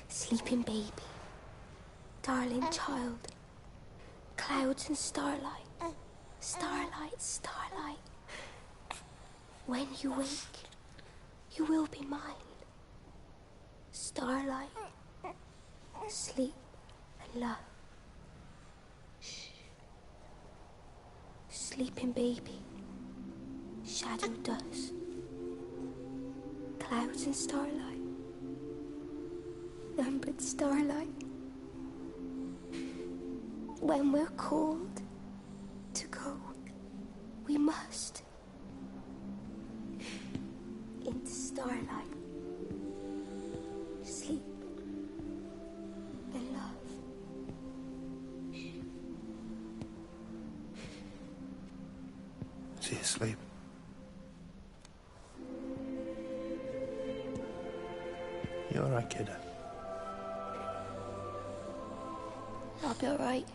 Sleeping baby, darling child, clouds and starlight, starlight, starlight. When you wake, you will be mine. Starlight, sleep and love. Shh. Sleeping baby, shadow dust, clouds and starlight. None but starlight. When we're called to go, we must. Into starlight. Sleep and love. Is he asleep? You all right, kiddo? I'll be alright.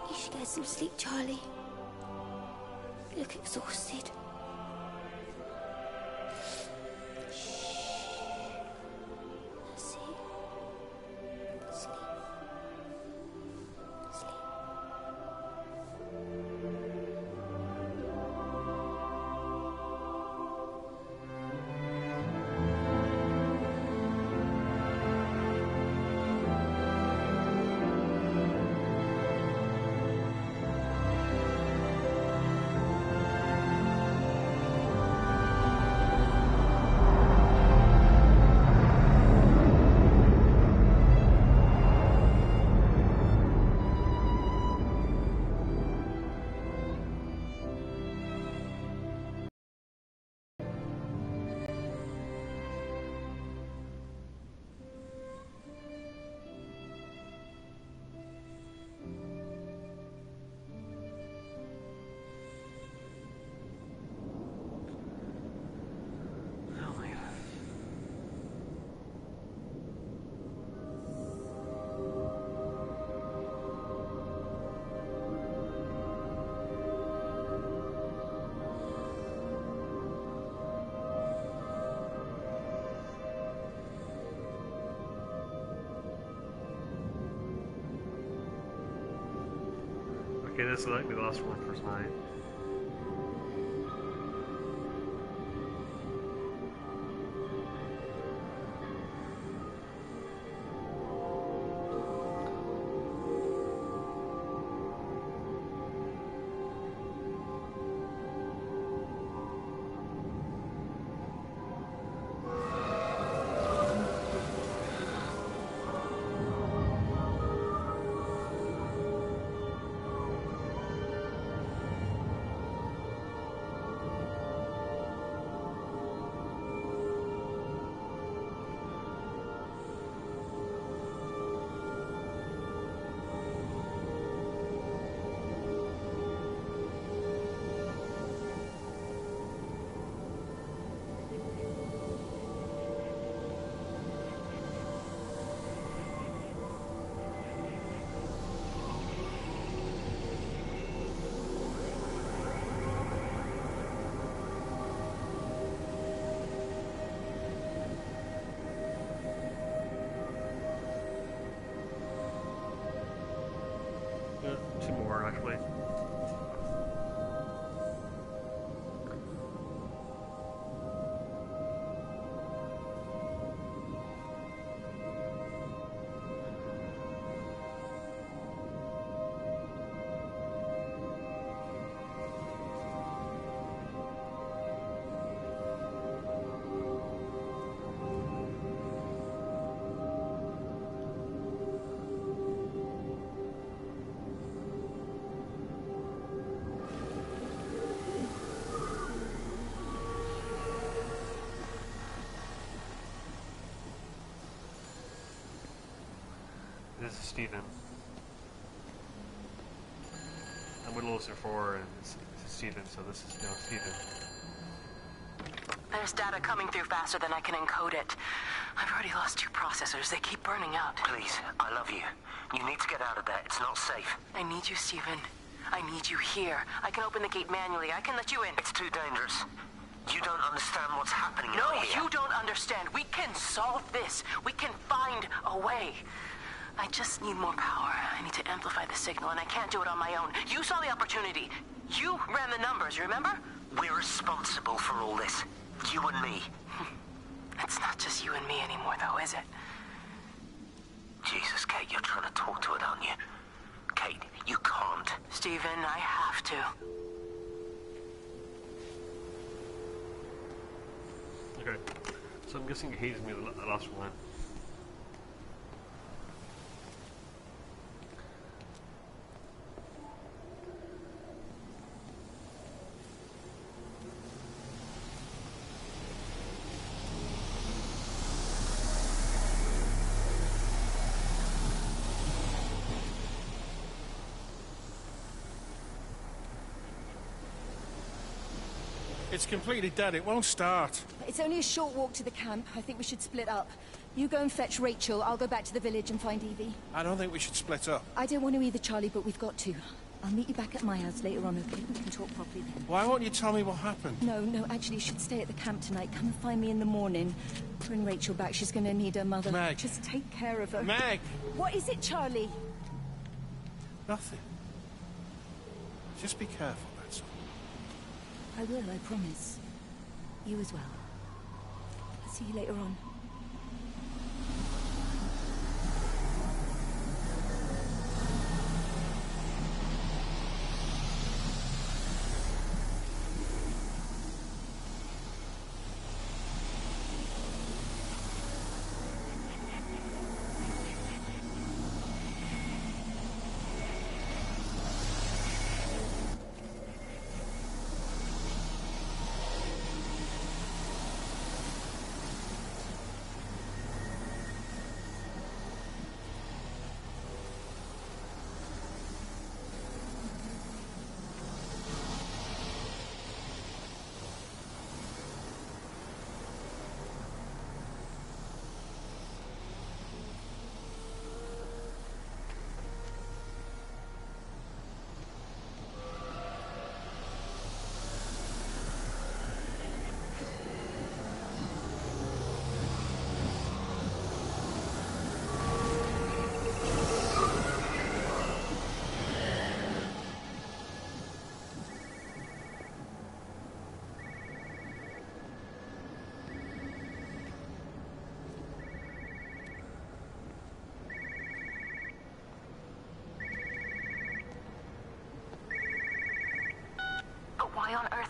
You should get some sleep, Charlie. You look exhausted. Okay, this is likely the last one for tonight. Two more, actually. This is Stephen. I'm with Lucifer 4, and this is Stephen, so this is now Stephen. There's data coming through faster than I can encode it. I've already lost 2 processors. They keep burning out. Please, I love you. You need to get out of there. It's not safe. I need you, Stephen. I need you here. I can open the gate manually. I can let you in. It's too dangerous. You don't understand what's happening No, out here. you don't understand. We can solve this. We can find a way. I just need more power. I need to amplify the signal, and I can't do it on my own. You saw the opportunity. You ran the numbers, you remember? We're responsible for all this. You and me. It's not just you and me anymore, though, is it? Jesus, Kate, you're trying to talk to it, aren't you? Kate, you can't. Stephen, I have to. Okay, so I'm guessing he hates me the last one. It's completely dead. It won't start. It's only a short walk to the camp. I think we should split up. You go and fetch Rachel. I'll go back to the village and find Evie. I don't think we should split up. I don't want to either, Charlie, but we've got to. I'll meet you back at my house later on, okay? We can talk properly then. Why won't you tell me what happened? No, actually, you should stay at the camp tonight. Come and find me in the morning. Bring Rachel back. She's going to need her mother. Meg. Just take care of her. Meg! What is it, Charlie? Nothing. Just be careful, that's all. I will, I promise. You as well. I'll see you later on.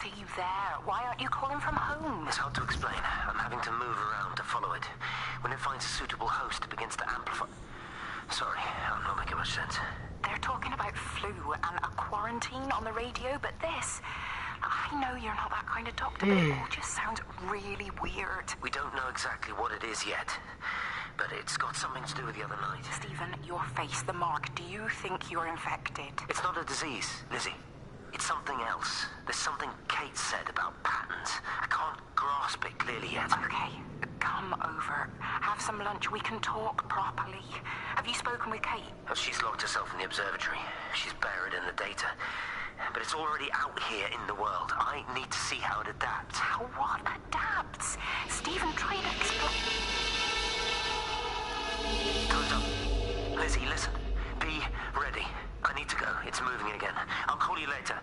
are you there? Why aren't you calling from home? It's hard to explain. I'm having to move around to follow it. When it finds a suitable host, it begins to amplify. Sorry, I'm not making much sense. They're talking about flu and a quarantine on the radio, but this... I know you're not that kind of doctor, but it all just sounds really weird. We don't know exactly what it is yet, but it's got something to do with the other night. Stephen, your face, the mark, do you think you're infected? It's not a disease, Lizzie. It's something else. There's something Kate said about patterns. I can't grasp it clearly yet. Okay, come over. Have some lunch. We can talk properly. Have you spoken with Kate? Oh, she's locked herself in the observatory. She's buried in the data. But it's already out here in the world. I need to see how it adapts. How what adapts? Stephen, try to explain. Time's up. Lizzie, listen. Be ready. I need to go. It's moving again. I'll call you later.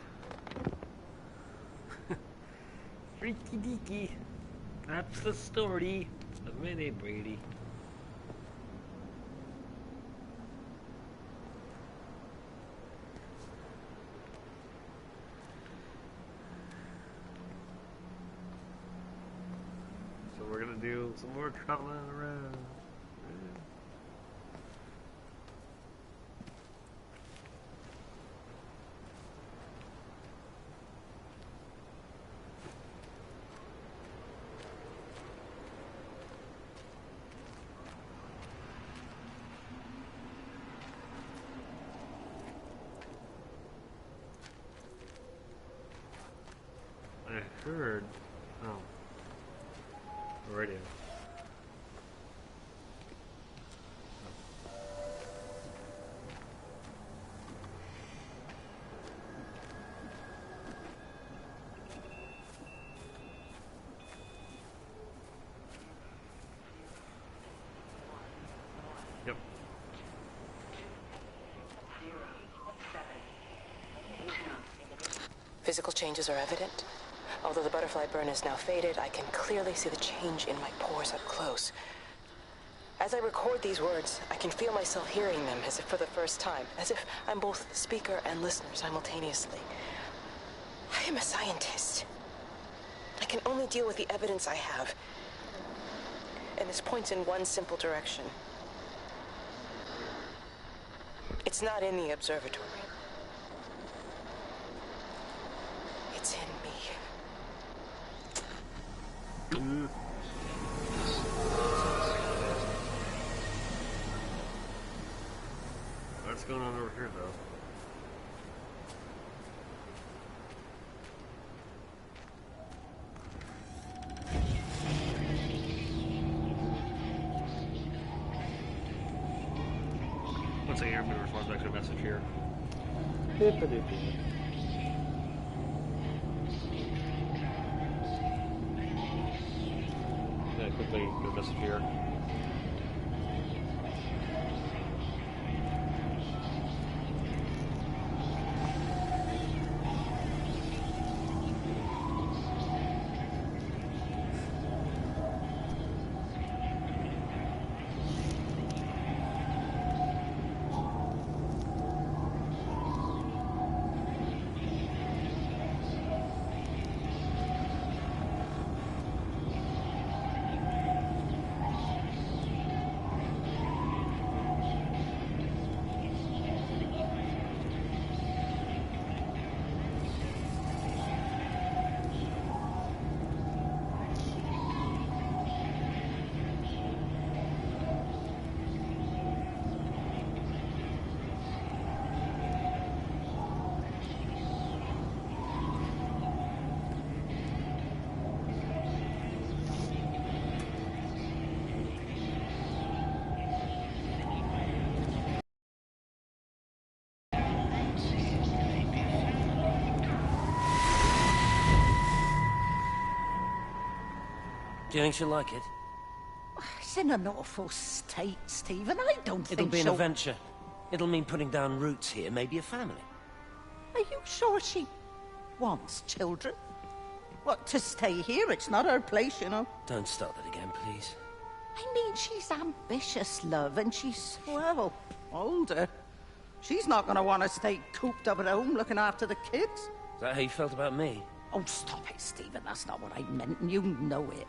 Freaky deaky. That's the story of Minnie Brady. So we're gonna do some more traveling around. I heard. Oh. Radio. Yep. Physical changes are evident. Although the butterfly burn is now faded, I can clearly see the change in my pores up close. As I record these words, I can feel myself hearing them as if for the first time, as if I'm both speaker and listener simultaneously. I am a scientist. I can only deal with the evidence I have. And this points in one simple direction. It's not in the observatory. It's in me. What's going on over here, though? Let's see here. I'm going to respond back to a message here. Yeah, quickly get a message here. Do you think she'll like it? It's in an awful state, Stephen. I don't It'll think be an she'll... adventure. It'll mean putting down roots here, maybe a family. Are you sure she wants children? What, to stay here? It's not her place, you know. Don't start that again, please. I mean, she's ambitious, love, and she's, well, older. She's not going to want to stay cooped up at home looking after the kids. Is that how you felt about me? Oh, stop it, Stephen. That's not what I meant, and you know it.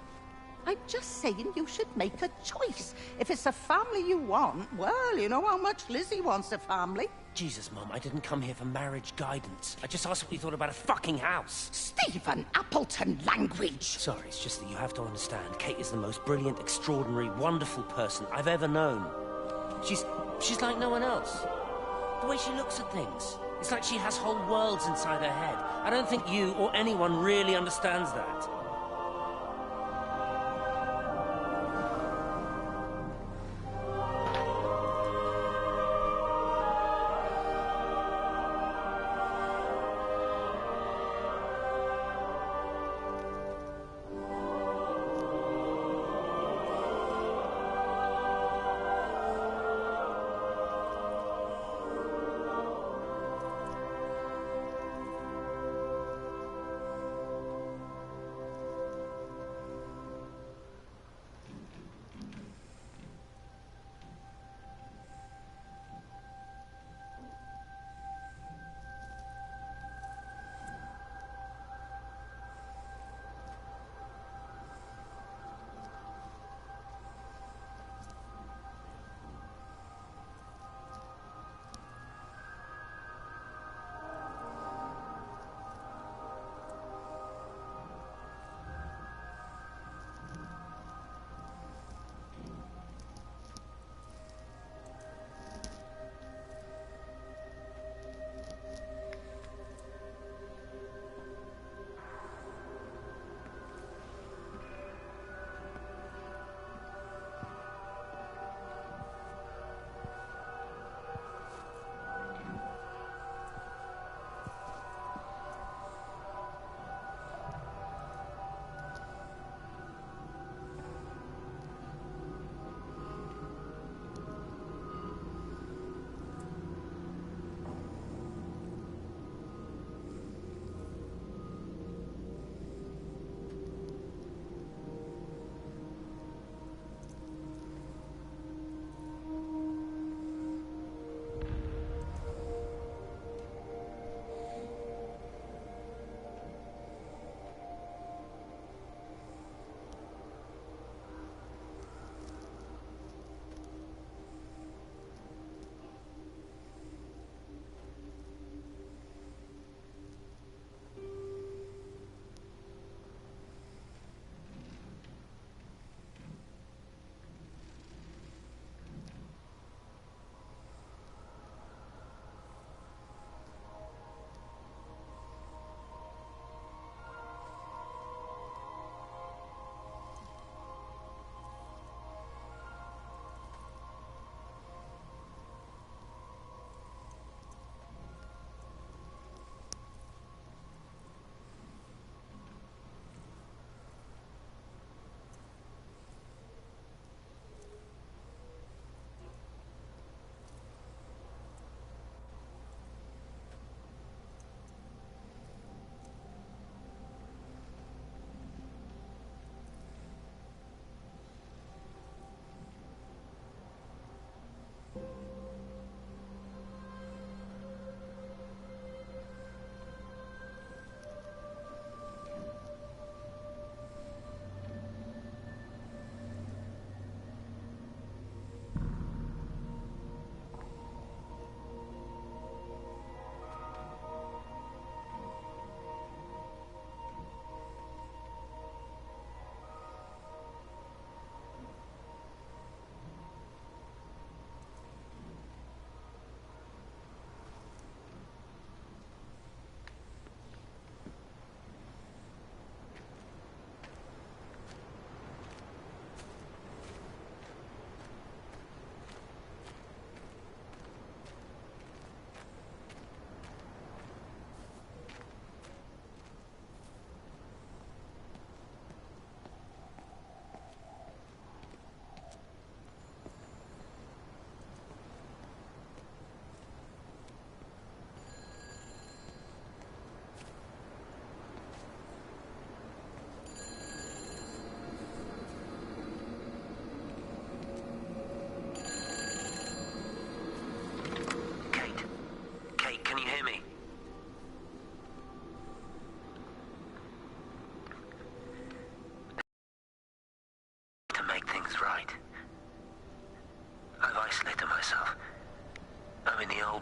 I'm just saying you should make a choice. If it's a family you want, well, you know how much Lizzie wants a family. Jesus, Mum, I didn't come here for marriage guidance. I just asked what you thought about a fucking house. Stephen, Appleton language. Sorry, it's just that you have to understand. Kate is the most brilliant, extraordinary, wonderful person I've ever known. She's like no one else. The way she looks at things. It's like she has whole worlds inside her head. I don't think you or anyone really understands that.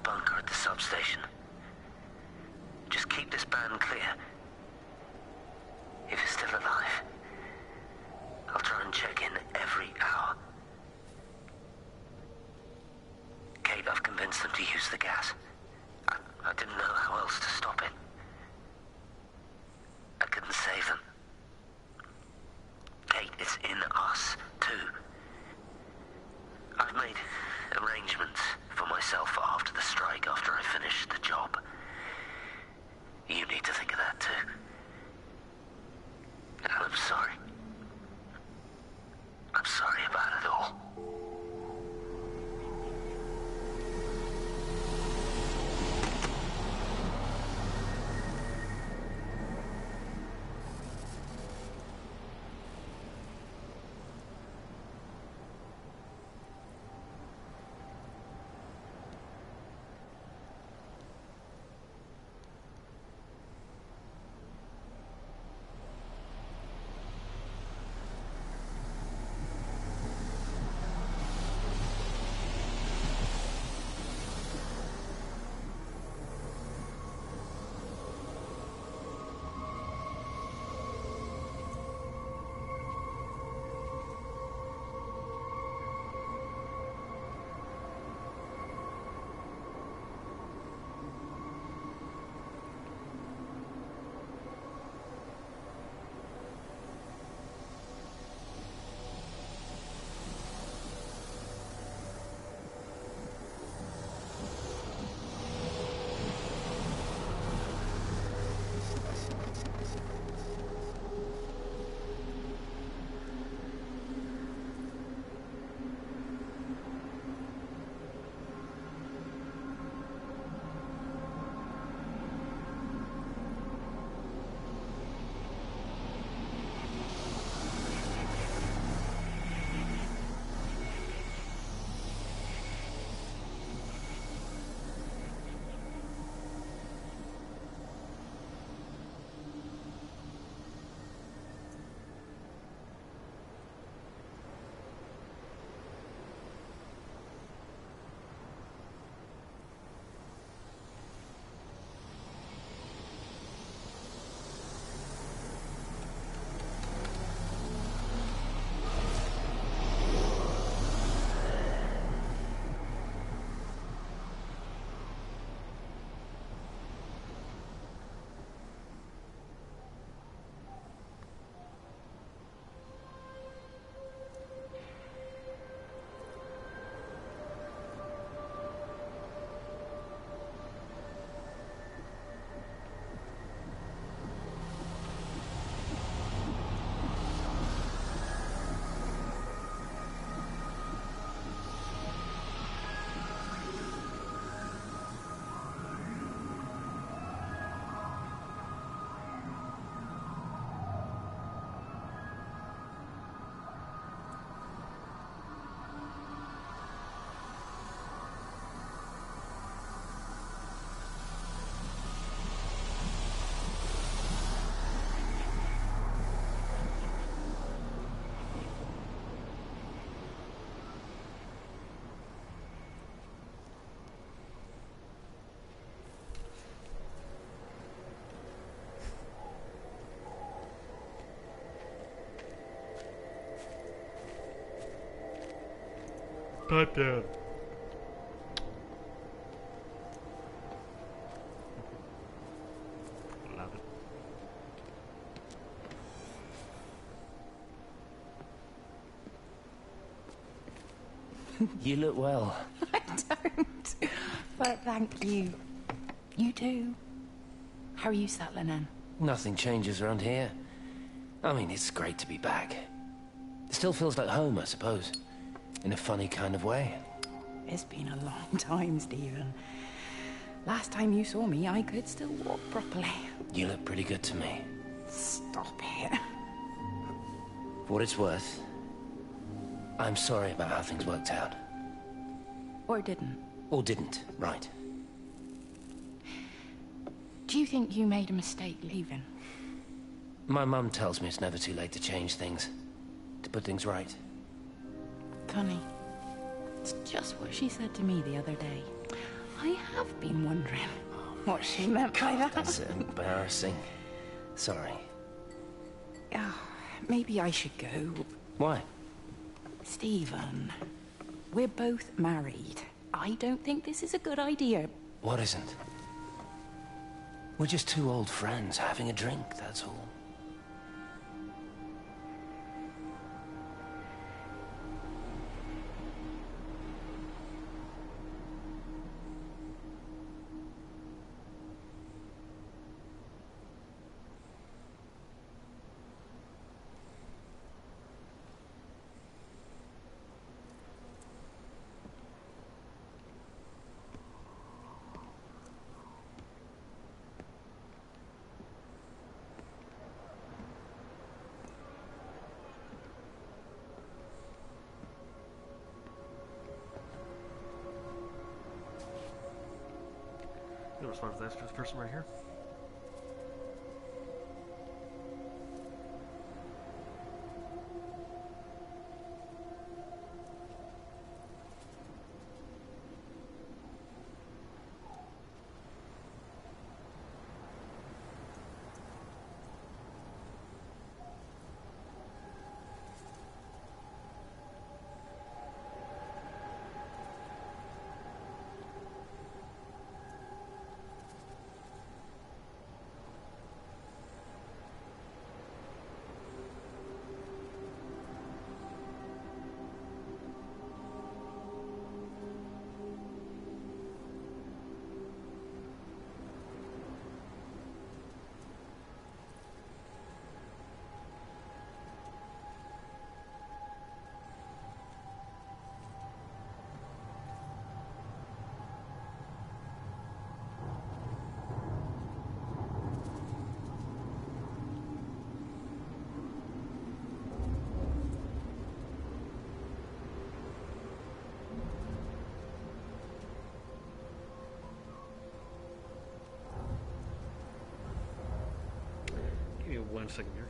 bunker at the substation. Just keep this band clear. If it's still alive, I'll try and check in every hour. Kate, I've convinced them to use the gas. I didn't know how else to stop it. I couldn't save them. Kate, it's in us, too. I've made arrangements for myself after the strike, after I finish the job. You need to think of that, too. And I'm sorry. I'm sorry about it all. Pipe down. Love it. You look well. I don't. But thank you. You too. How are you settling in? Nothing changes around here. I mean, it's great to be back. It still feels like home, I suppose. In a funny kind of way. It's been a long time, Stephen. Last time you saw me, I could still walk properly. You look pretty good to me. Stop it. For what it's worth, I'm sorry about how things worked out. Or didn't. Or didn't, right. Do you think you made a mistake leaving? My mum tells me it's never too late to change things. To put things right. Funny. It's just what she said to me the other day. I have been wondering what she meant by that. That's embarrassing. Sorry. Maybe I should go. Why? Stephen, we're both married. I don't think this is a good idea. What isn't? We're just two old friends having a drink, that's all. You'll respond to this person right here. Give me 1 second here.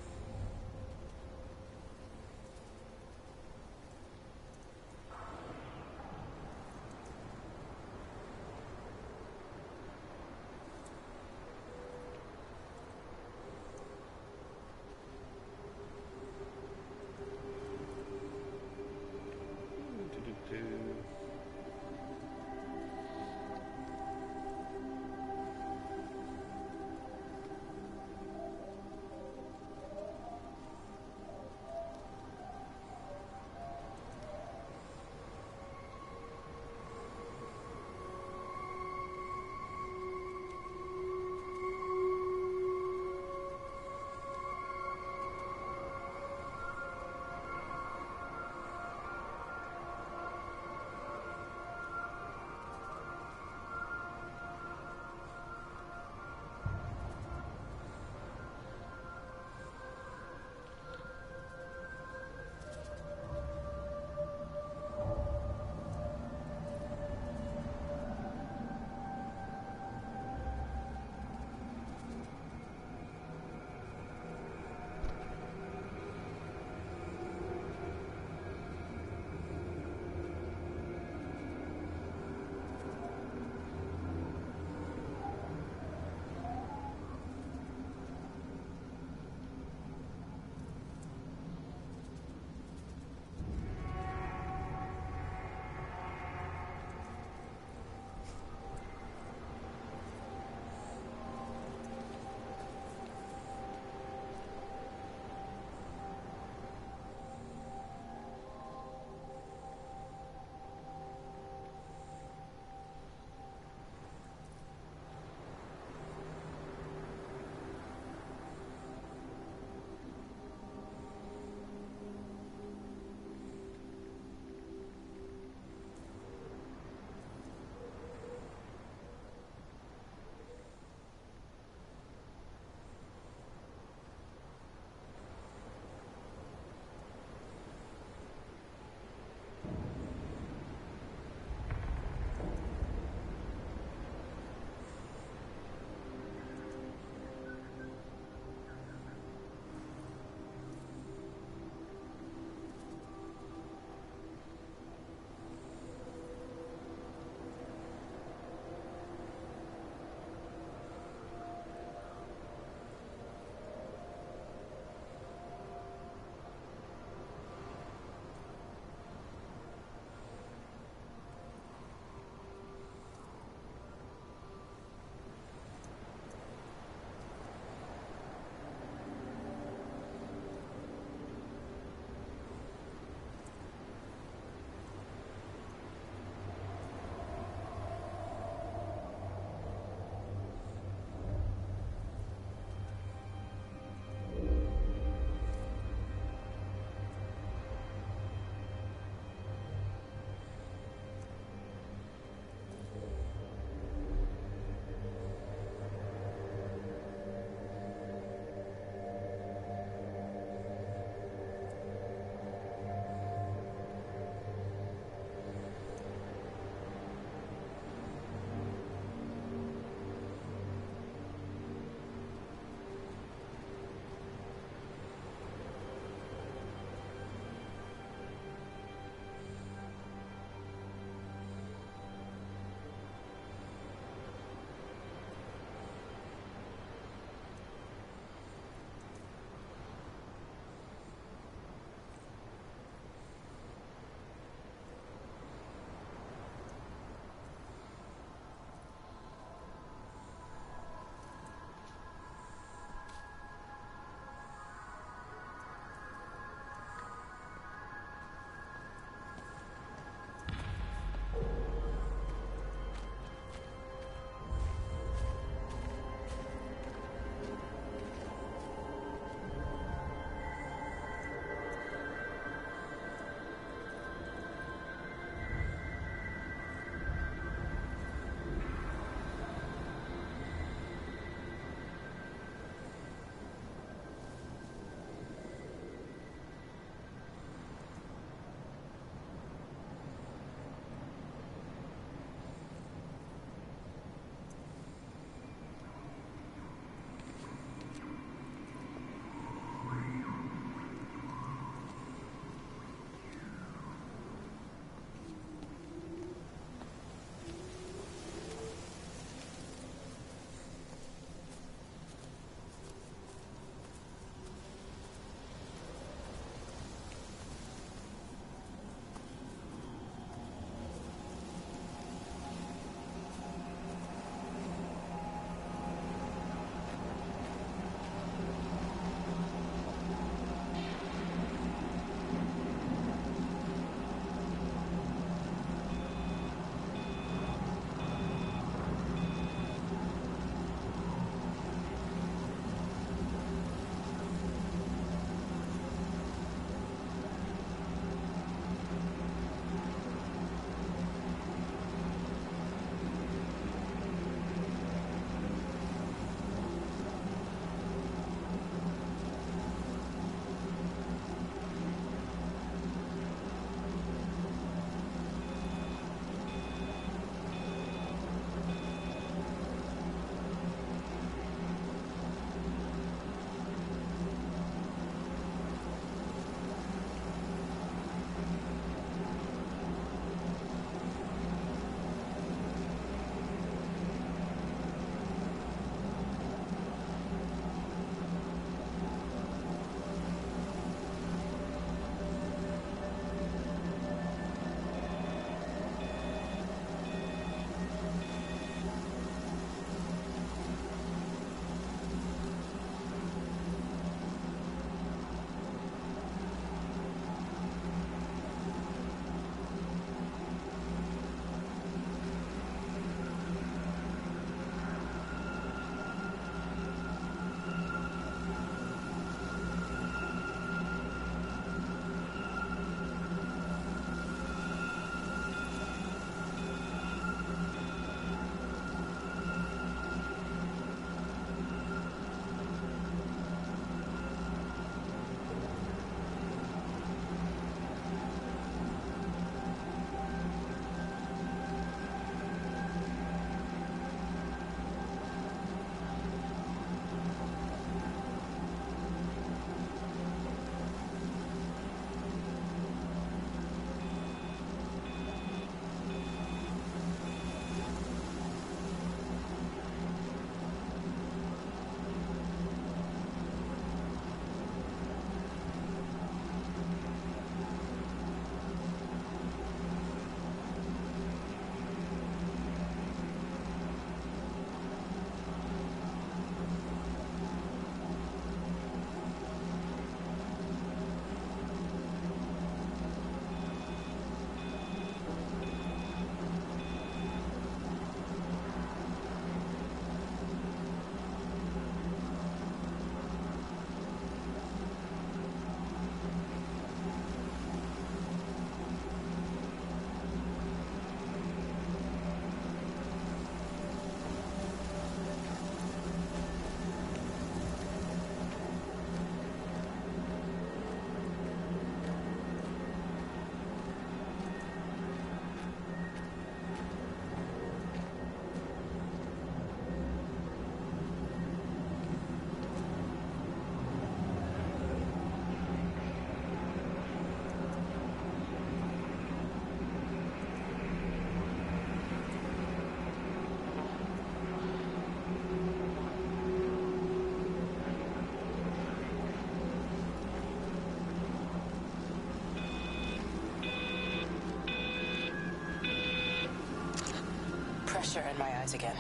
pressure in my eyes again.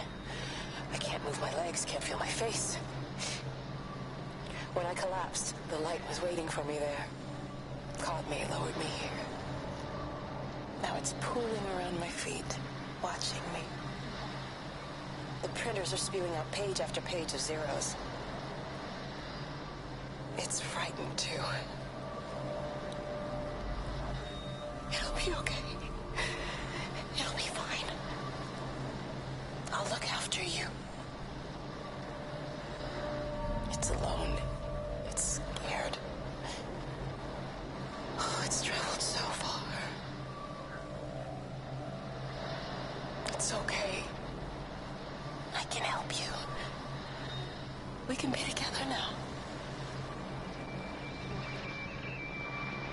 I can't move my legs, can't feel my face. When I collapsed, the light was waiting for me there. Caught me, lowered me here. Now it's pooling around my feet, watching me. The printers are spewing out page after page of zeros. It's frightened, too. It'll be okay. It'll be fine. I'll look after you. It's alone. It's scared. Oh, it's traveled so far. It's okay. I can help you. We can be together now.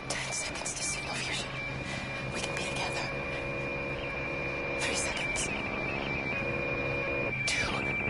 10 seconds to signal fusion. We can be together. 3 seconds. 2.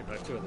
Back to it.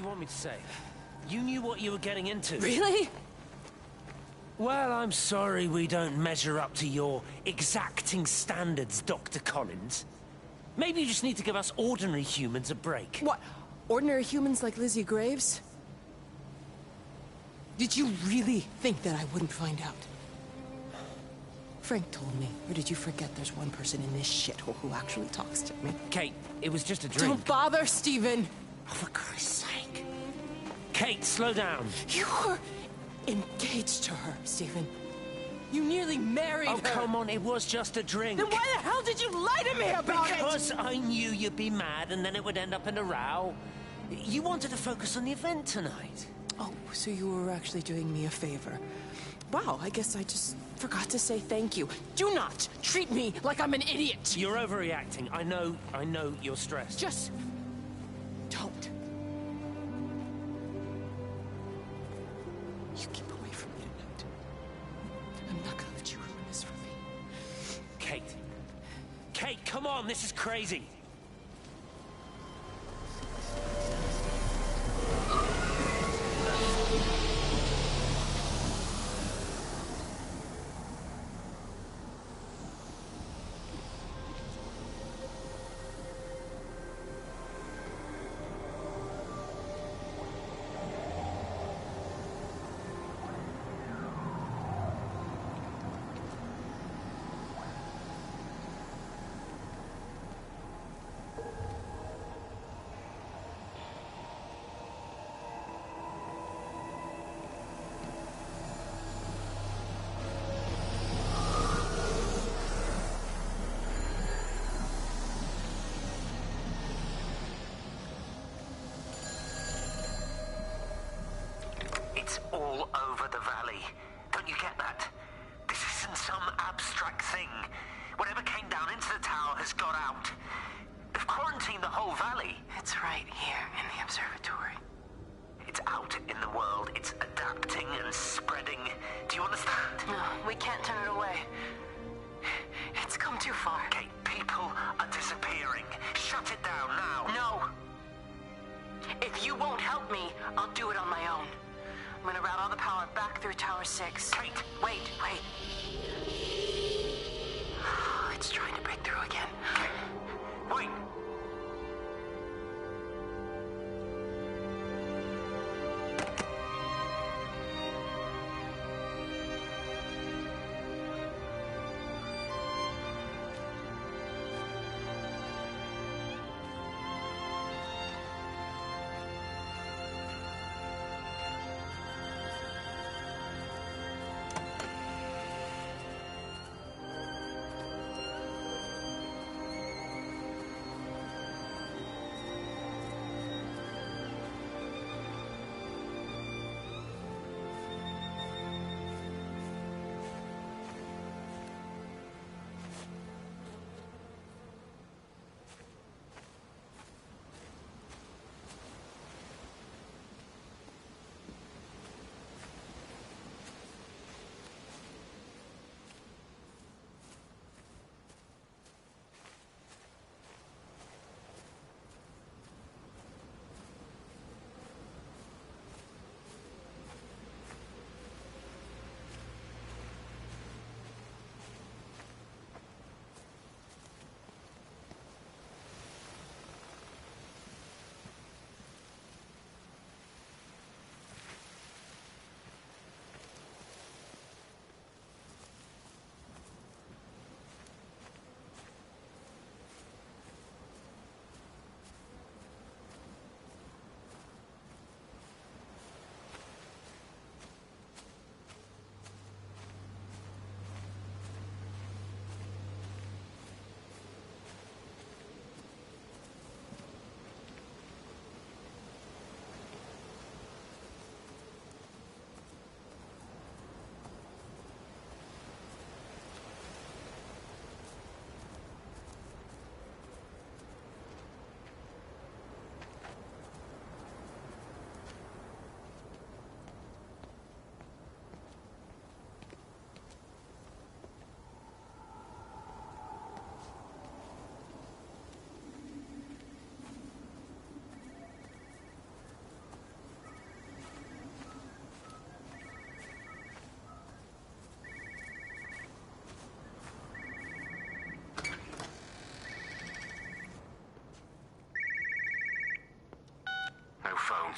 you want me to say? You knew what you were getting into. Really? Well, I'm sorry we don't measure up to your exacting standards, Dr. Collins. Maybe you just need to give us ordinary humans a break. What? Ordinary humans like Lizzie Graves? Did you really think that I wouldn't find out? Frank told me. Or did you forget there's one person in this shithole who actually talks to me? Kate, it was just a drink. Don't bother, Stephen! Oh, for Christ's sake. Kate, slow down. You were engaged to her, Stephen. You nearly married her. Oh, come on, it was just a drink. Then why the hell did you lie to me about it? Because I knew you'd be mad and then it would end up in a row. You wanted to focus on the event tonight. Oh, so you were actually doing me a favor. Wow, I guess I just forgot to say thank you. Do not treat me like I'm an idiot. You're overreacting. I know you're stressed. Just don't. You keep away from me tonight. I'm not gonna let you ruin this for me. Kate. Kate, come on, this is crazy. It's all over the valley. Don't you get that? This isn't some abstract thing. Whatever came down into the tower has got out. They've quarantined the whole valley. It's right here in the observatory. It's out in the world. It's adapting and spreading. Do you understand? No, we can't turn it away. It's come too far. Okay, people are disappearing. Shut it down now. No. If you won't help me, I'll do it on my own. I'm gonna route all the power back through Tower 6. Kate! Wait. It's trying to break through again. Kate! Wait!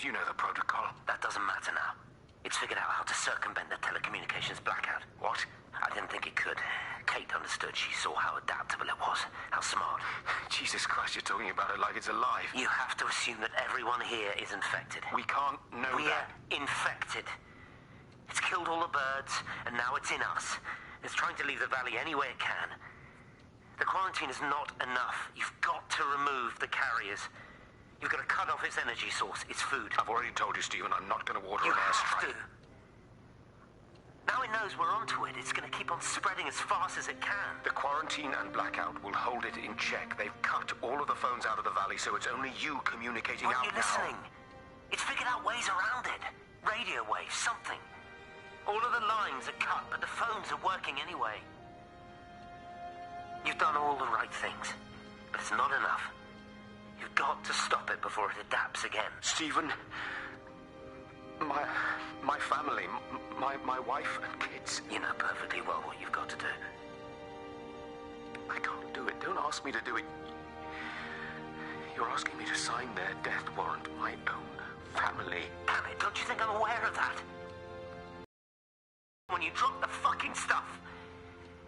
You know the protocol. That doesn't matter now. It's figured out how to circumvent the telecommunications blackout. What? I didn't think it could. Kate understood. She saw how adaptable it was. How smart. Jesus Christ, you're talking about it like it's alive. You have to assume that everyone here is infected. We can't know that. We're infected. It's killed all the birds, and now it's in us. It's trying to leave the valley any way it can. The quarantine is not enough. You've got to remove the carriers. You've got to cut off its energy source, its food. I've already told you, Stephen, I'm not going to water an airstrike. You have to. Now it knows we're onto it. It's going to keep on spreading as fast as it can. The quarantine and blackout will hold it in check. They've cut all of the phones out of the valley, so it's only you communicating out now. Aren't you listening? It's figured out ways around it. Radio waves, something. All of the lines are cut, but the phones are working anyway. You've done all the right things, but it's not enough. You've got to stop it before it adapts again. Stephen, my family, my wife and kids. You know perfectly well what you've got to do. I can't do it. Don't ask me to do it. You're asking me to sign their death warrant, my own family. Damn it, don't you think I'm aware of that? When you drop the fucking stuff,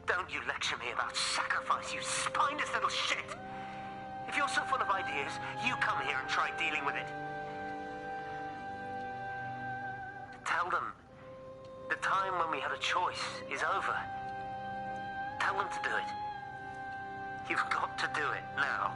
don't you lecture me about sacrifice, you spineless little shit! If you're so full of ideas, you come here and try dealing with it. Tell them the time when we had a choice is over. Tell them to do it. You've got to do it now.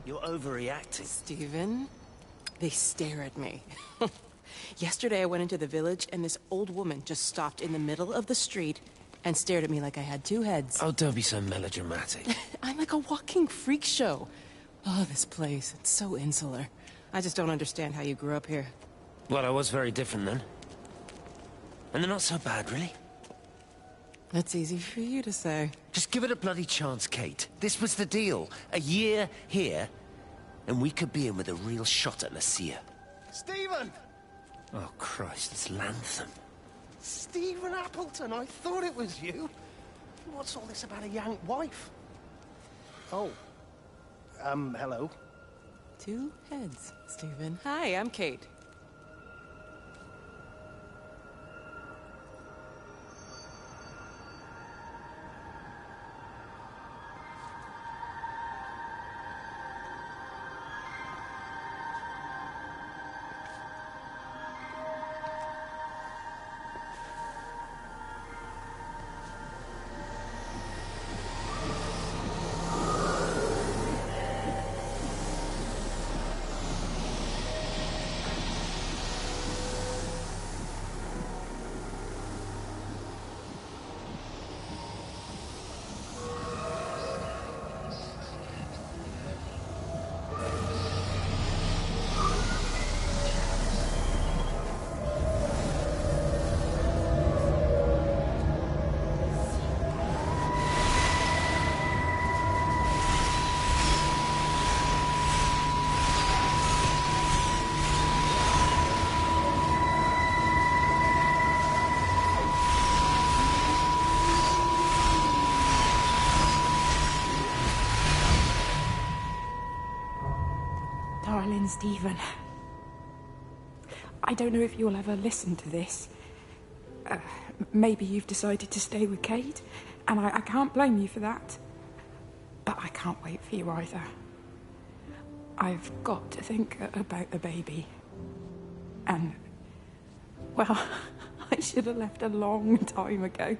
You're overreacting. Stephen, they stare at me. Yesterday I went into the village and this old woman just stopped in the middle of the street and stared at me like I had two heads. Oh, don't be so melodramatic. I'm like a walking freak show. Oh, this place, it's so insular. I just don't understand how you grew up here. Well, I was very different then. And they're not so bad, really. That's easy for you to say. Just give it a bloody chance, Kate. This was the deal. A year here, and we could be in with a real shot at Lucia. Stephen! Oh, Christ, it's Lantham. Stephen Appleton, I thought it was you. What's all this about a young wife? Oh. Hello. Two heads, Stephen. Hi, I'm Kate. Stephen, I don't know if you'll ever listen to this. Maybe you've decided to stay with Kate, and I can't blame you for that. But I can't wait for you either. I've got to think about the baby. And, well, I should have left a long time ago.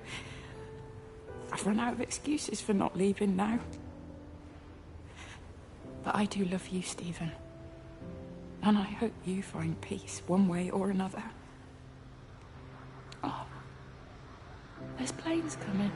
I've run out of excuses for not leaving now. But I do love you, Stephen. And I hope you find peace one way or another. Oh, there's planes coming.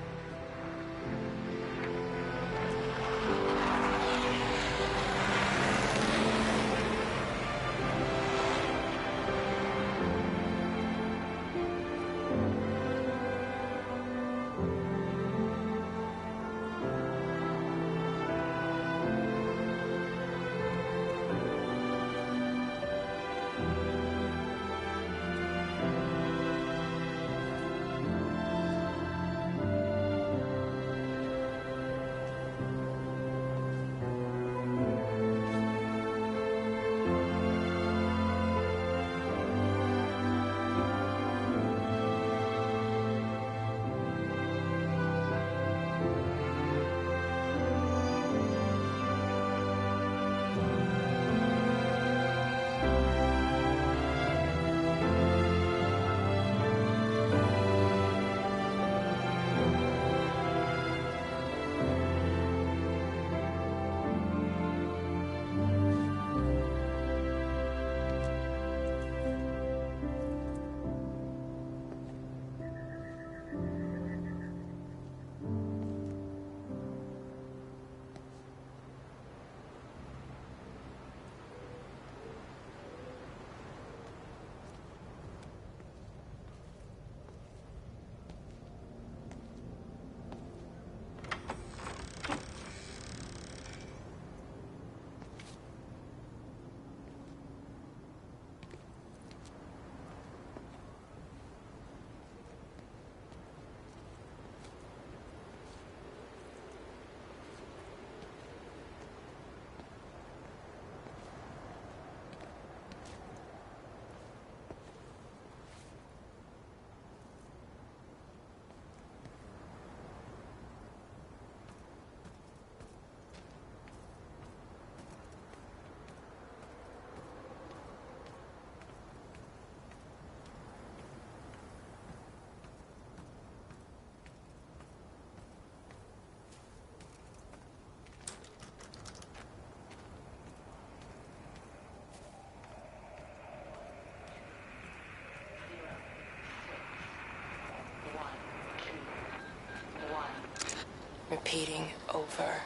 Repeating over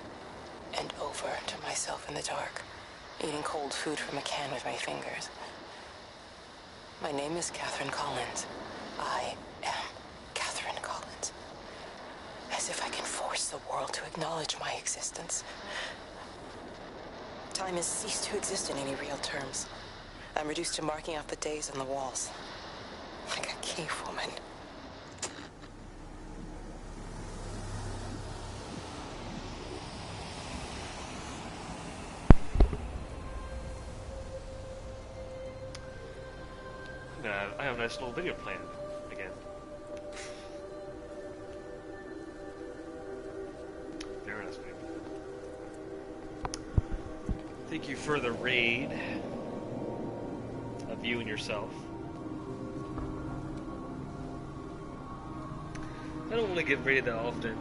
and over to myself in the dark, eating cold food from a can with my fingers. My name is Catherine Collins. I am Catherine Collins. As if I can force the world to acknowledge my existence. Time has ceased to exist in any real terms. I'm reduced to marking off the days on the walls. Like a cave woman. I have a nice little video planned again. Very nice video. Thank you for the raid of you and yourself. I don't want to get raided that often.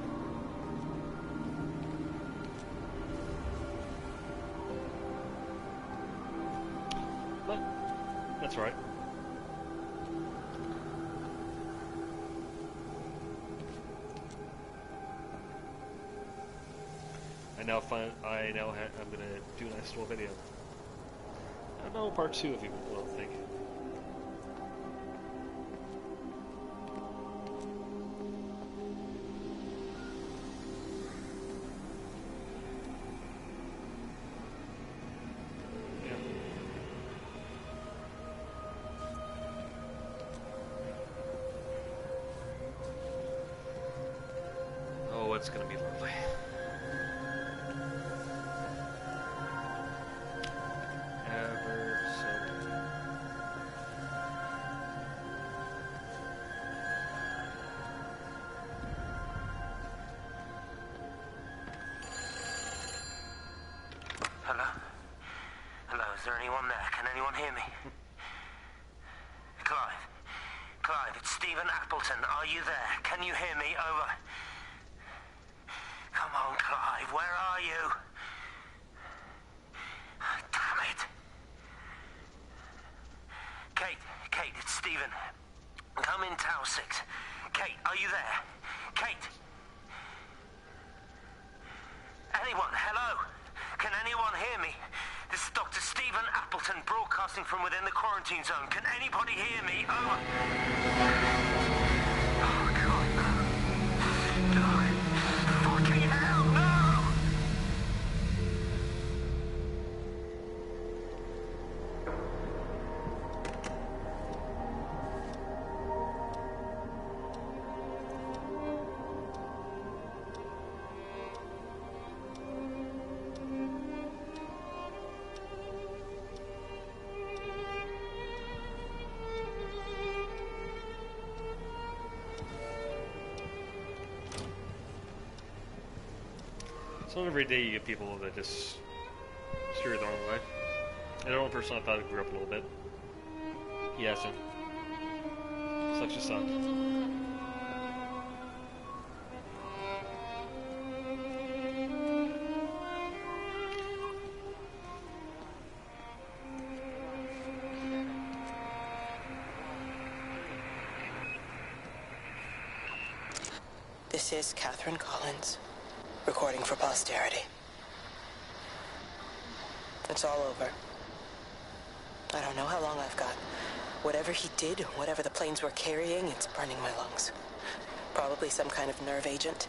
But that's right. I'm gonna do a nice little video. I don't know, part 2 if you will think. Yeah. Oh, it's gonna be lovely. Ever hear me? Clive. Clive, it's Stephen Appleton. Are you there? Can you hear me? Over. Come on, Clive. Where are you? Damn it. Kate, it's Stephen. Come in Tower 6. Kate, are you there? Kate! Anyone, hello? Can anyone hear me? This is Dr. Stephen Appleton broadcasting from within the quarantine zone. Can anybody hear me? Over. Oh, God, no. No. Fucking hell, no! It's not every day you get people that just steer the wrong way. I know one person I thought I grew up a little bit. He hasn't. Sucks to suck. This is Catherine Collins, recording for posterity. It's all over. I don't know how long I've got. Whatever he did, whatever the planes were carrying, it's burning my lungs. Probably some kind of nerve agent.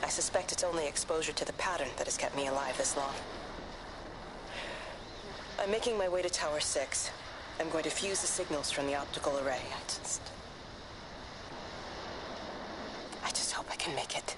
I suspect it's only exposure to the pattern that has kept me alive this long. I'm making my way to Tower 6. I'm going to fuse the signals from the optical array. I just hope I can make it.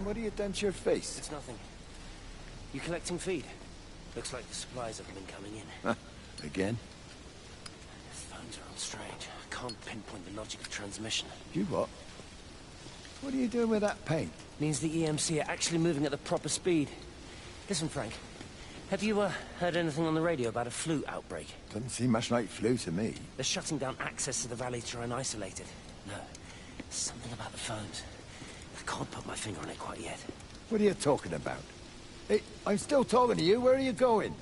What have you done to your face? It's nothing. You collecting feed? Looks like the supplies have been coming in. Again? The phones are all strange. I can't pinpoint the logic of transmission. You what? What are you doing with that paint? Means the EMC are actually moving at the proper speed. Listen, Frank. Have you heard anything on the radio about a flu outbreak? Doesn't seem much like flu to me. They're shutting down access to the valley to try and isolate it. No. Something about the phones. I can't put my finger on it quite yet. What are you talking about? Hey, I'm still talking to you. Where are you going?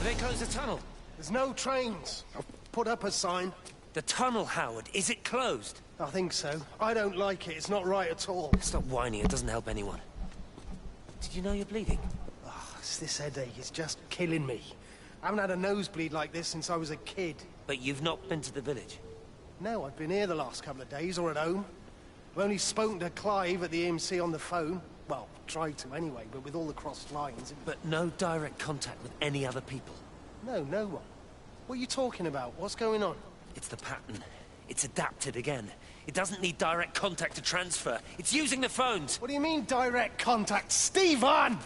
They closed the tunnel. There's no trains. I've put up a sign. The tunnel, Howard. Is it closed? I think so. I don't like it. It's not right at all. Stop whining. It doesn't help anyone. Did you know you're bleeding? Oh, it's this headache. It's just killing me. I haven't had a nosebleed like this since I was a kid. But you've not been to the village? No, I've been here the last couple of days, or at home. I've only spoken to Clive at the EMC on the phone. Well, tried to anyway, but with all the crossed lines... But no direct contact with any other people? No, no one. What are you talking about? What's going on? It's the pattern. It's adapted again. It doesn't need direct contact to transfer. It's using the phones. What do you mean, direct contact? Stephen!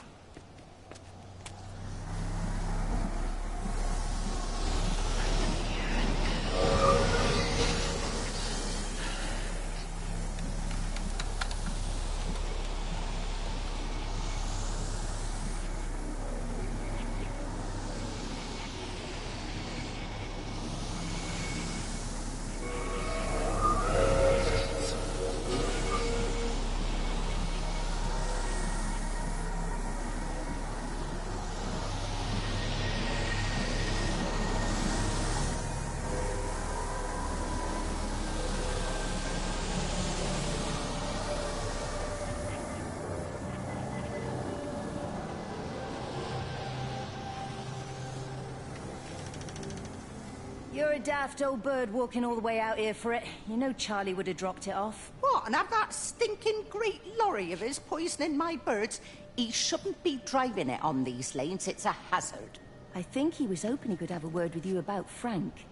You're a daft old bird walking all the way out here for it. You know Charlie would have dropped it off. What, and have that stinking great lorry of his poisoning my birds? He shouldn't be driving it on these lanes. It's a hazard. I think he was hoping he could have a word with you about Frank.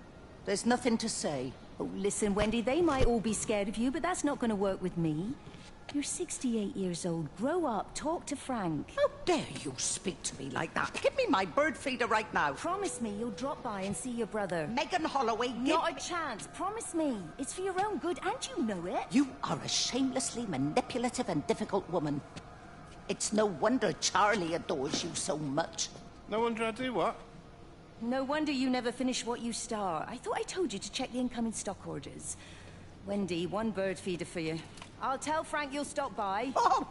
There's nothing to say. Oh, listen, Wendy, they might all be scared of you, but that's not going to work with me. You're 68 years old. Grow up. Talk to Frank. How dare you speak to me like that? Give me my bird feeder right now. Promise me you'll drop by and see your brother. Megan Holloway, Not a chance. Promise me. It's for your own good, and you know it. You are a shamelessly manipulative and difficult woman. It's no wonder Charlie adores you so much. No wonder I do what? No wonder you never finish what you start. I thought I told you to check the incoming stock orders. Wendy, one bird feeder for you. I'll tell Frank you'll stop by. Oh!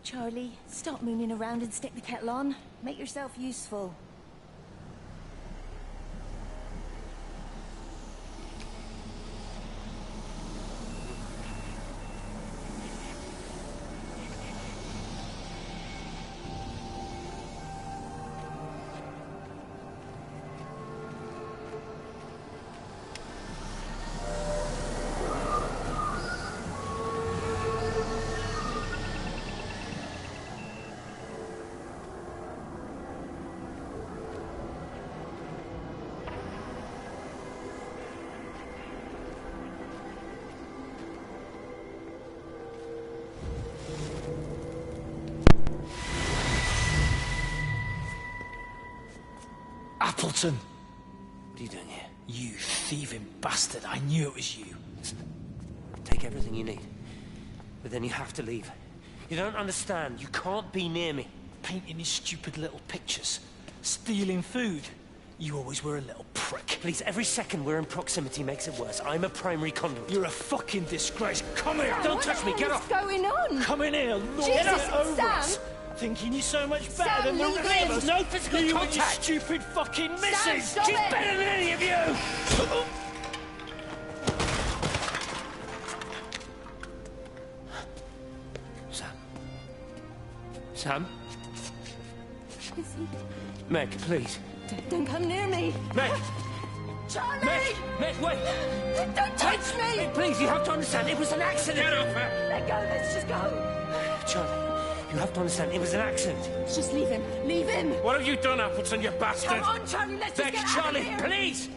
Charlie, stop mooning around and stick the kettle on. Make yourself useful. Appleton! What are you doing here? You thieving bastard, I knew it was you. Take everything you need. But then you have to leave. You don't understand. You can't be near me. Painting these stupid little pictures. Stealing food. You always were a little prick. Please, every second we're in proximity makes it worse. I'm a primary conduit. You're a fucking disgrace. Come here! Don't touch me, get off! What's going on? Come in here, Lord, Jesus, get over Sam! us. Thinking you're so much better Sam, than the leave rest him. of us. No physical you contact. and your stupid fucking missus. stop She's it. better than any of you! Sam? Meg, please. Don't come near me. Meg! Charlie! Meg, wait! Don't touch me! Meg, please, you have to understand, it was an accident! Get off her! Let go, let's just go. Charlie, you have to understand, it was an accident. Just leave him. Leave him. What have you done, Appleton, you bastard? Come on, Charlie, let's just Meg, get out Charlie, of here. please!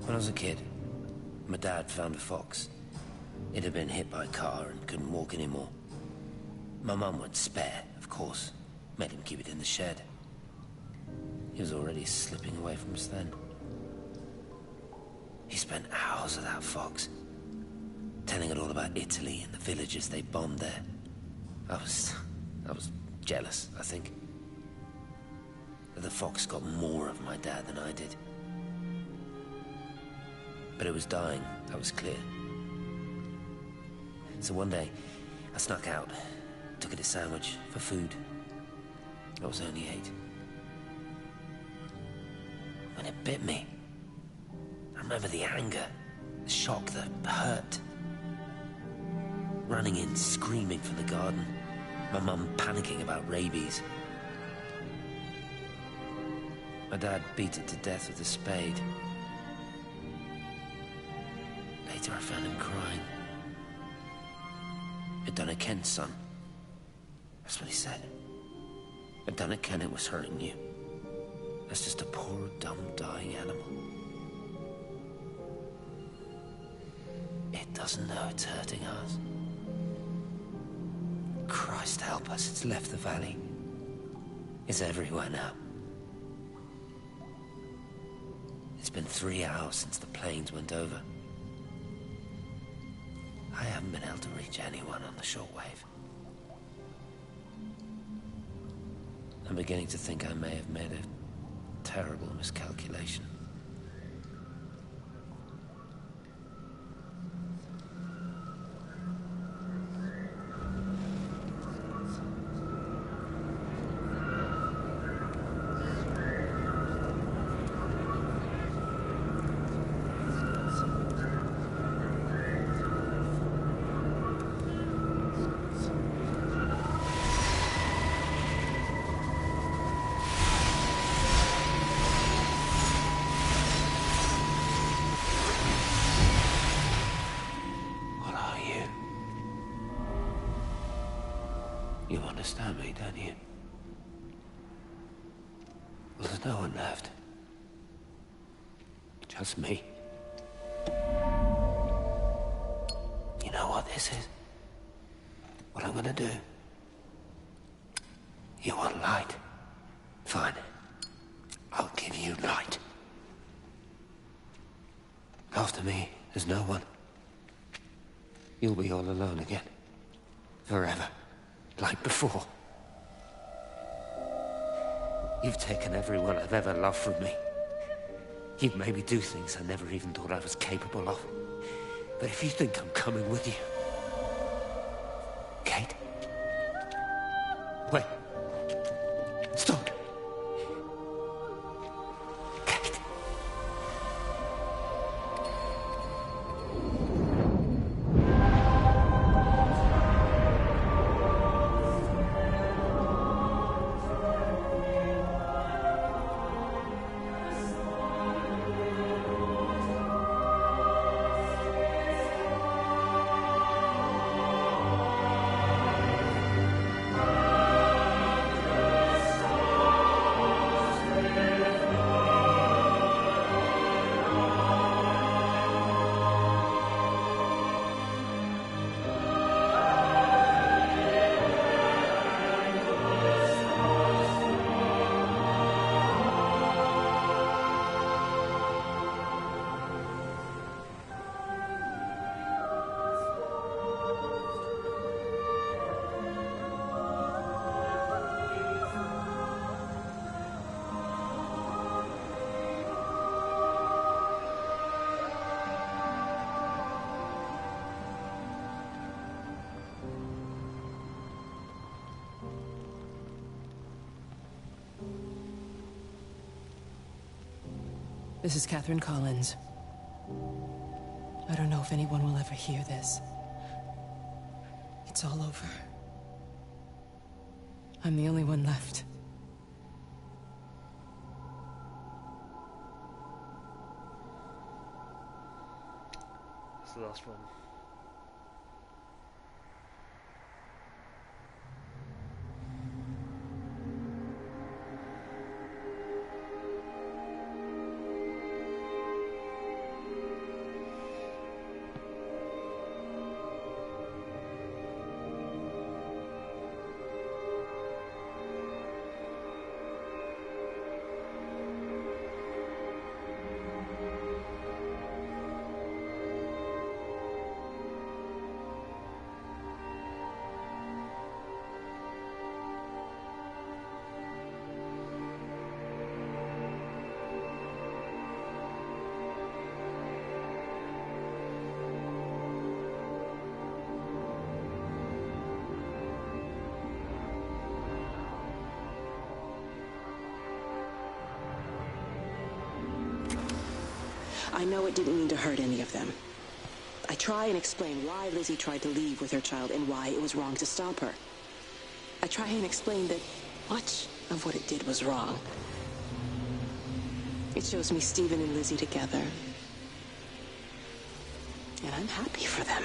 When I was a kid, my dad found a fox. It had been hit by a car and couldn't walk anymore. My mum went spare, of course. Made him keep it in the shed. He was already slipping away from us then. He spent hours with that fox, telling it all about Italy and the villages they bombed there. I was jealous, I think. That the fox got more of my dad than I did. But it was dying, that was clear. So one day, I snuck out, took it a sandwich for food. I was only 8. When it bit me, I remember the anger, the shock, the hurt. Running in, screaming from the garden. My mum panicking about rabies. My dad beat it to death with a spade. Later I found him crying. I'd done it, Ken, son. That's what he said. I'd done it, Ken, it was hurting you. That's just a poor, dumb, dying animal. It doesn't know it's hurting us. Christ help us, it's left the valley. It's everywhere now. It's been 3 hours since the planes went over. I haven't been able to reach anyone on the shortwave. I'm beginning to think I may have made a terrible miscalculation. You understand me, don't you? Well, there's no one left. Just me. You know what this is? What I'm gonna do? You want light? Fine. I'll give you light. After me, there's no one. You'll be all alone again. Forever. Like before. You've taken everyone I've ever loved from me. You've made me do things I never even thought I was capable of. But if you think I'm coming with you... Kate? Wait. Stop. Kate. This is Catherine Collins. I don't know if anyone will ever hear this. It's all over. I'm the only one left. It's the last one. I know it didn't mean to hurt any of them. I try and explain why Lizzie tried to leave with her child and why it was wrong to stop her. I try and explain that much of what it did was wrong. It shows me Stephen and Lizzie together. And I'm happy for them.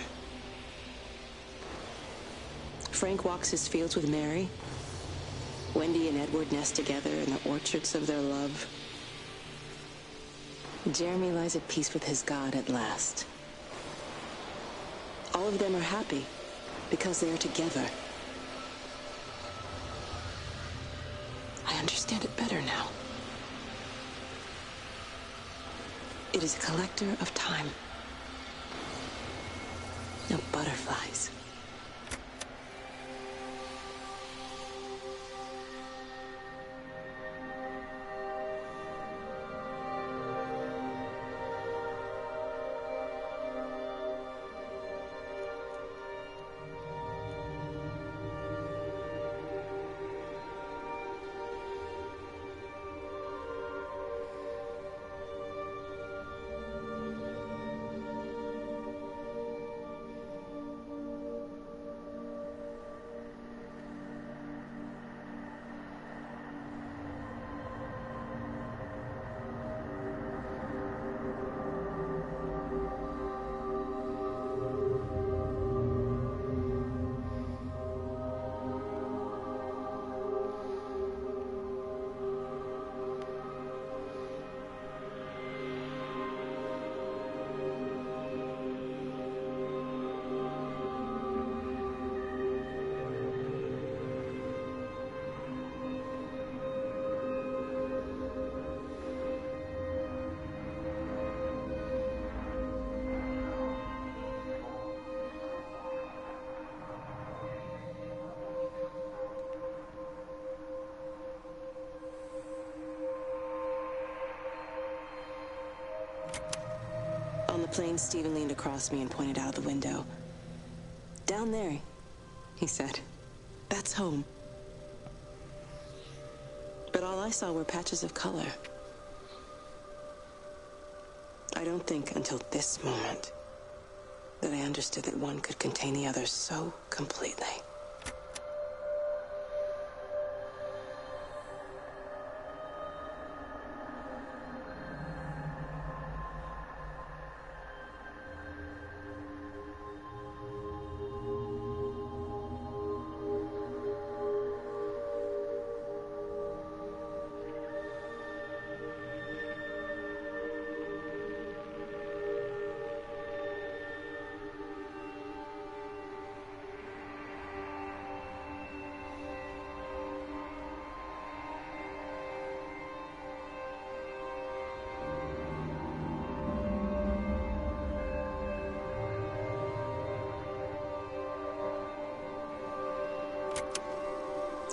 Frank walks his fields with Mary. Wendy and Edward nest together in the orchards of their love. Jeremy lies at peace with his God at last. All of them are happy because they are together. I understand it better now. It is a collector of time. No butterflies. On the plane, Stephen leaned across me and pointed out the window. "Down there," he said. "That's home." But all I saw were patches of color. I don't think until this moment that I understood that one could contain the other so completely.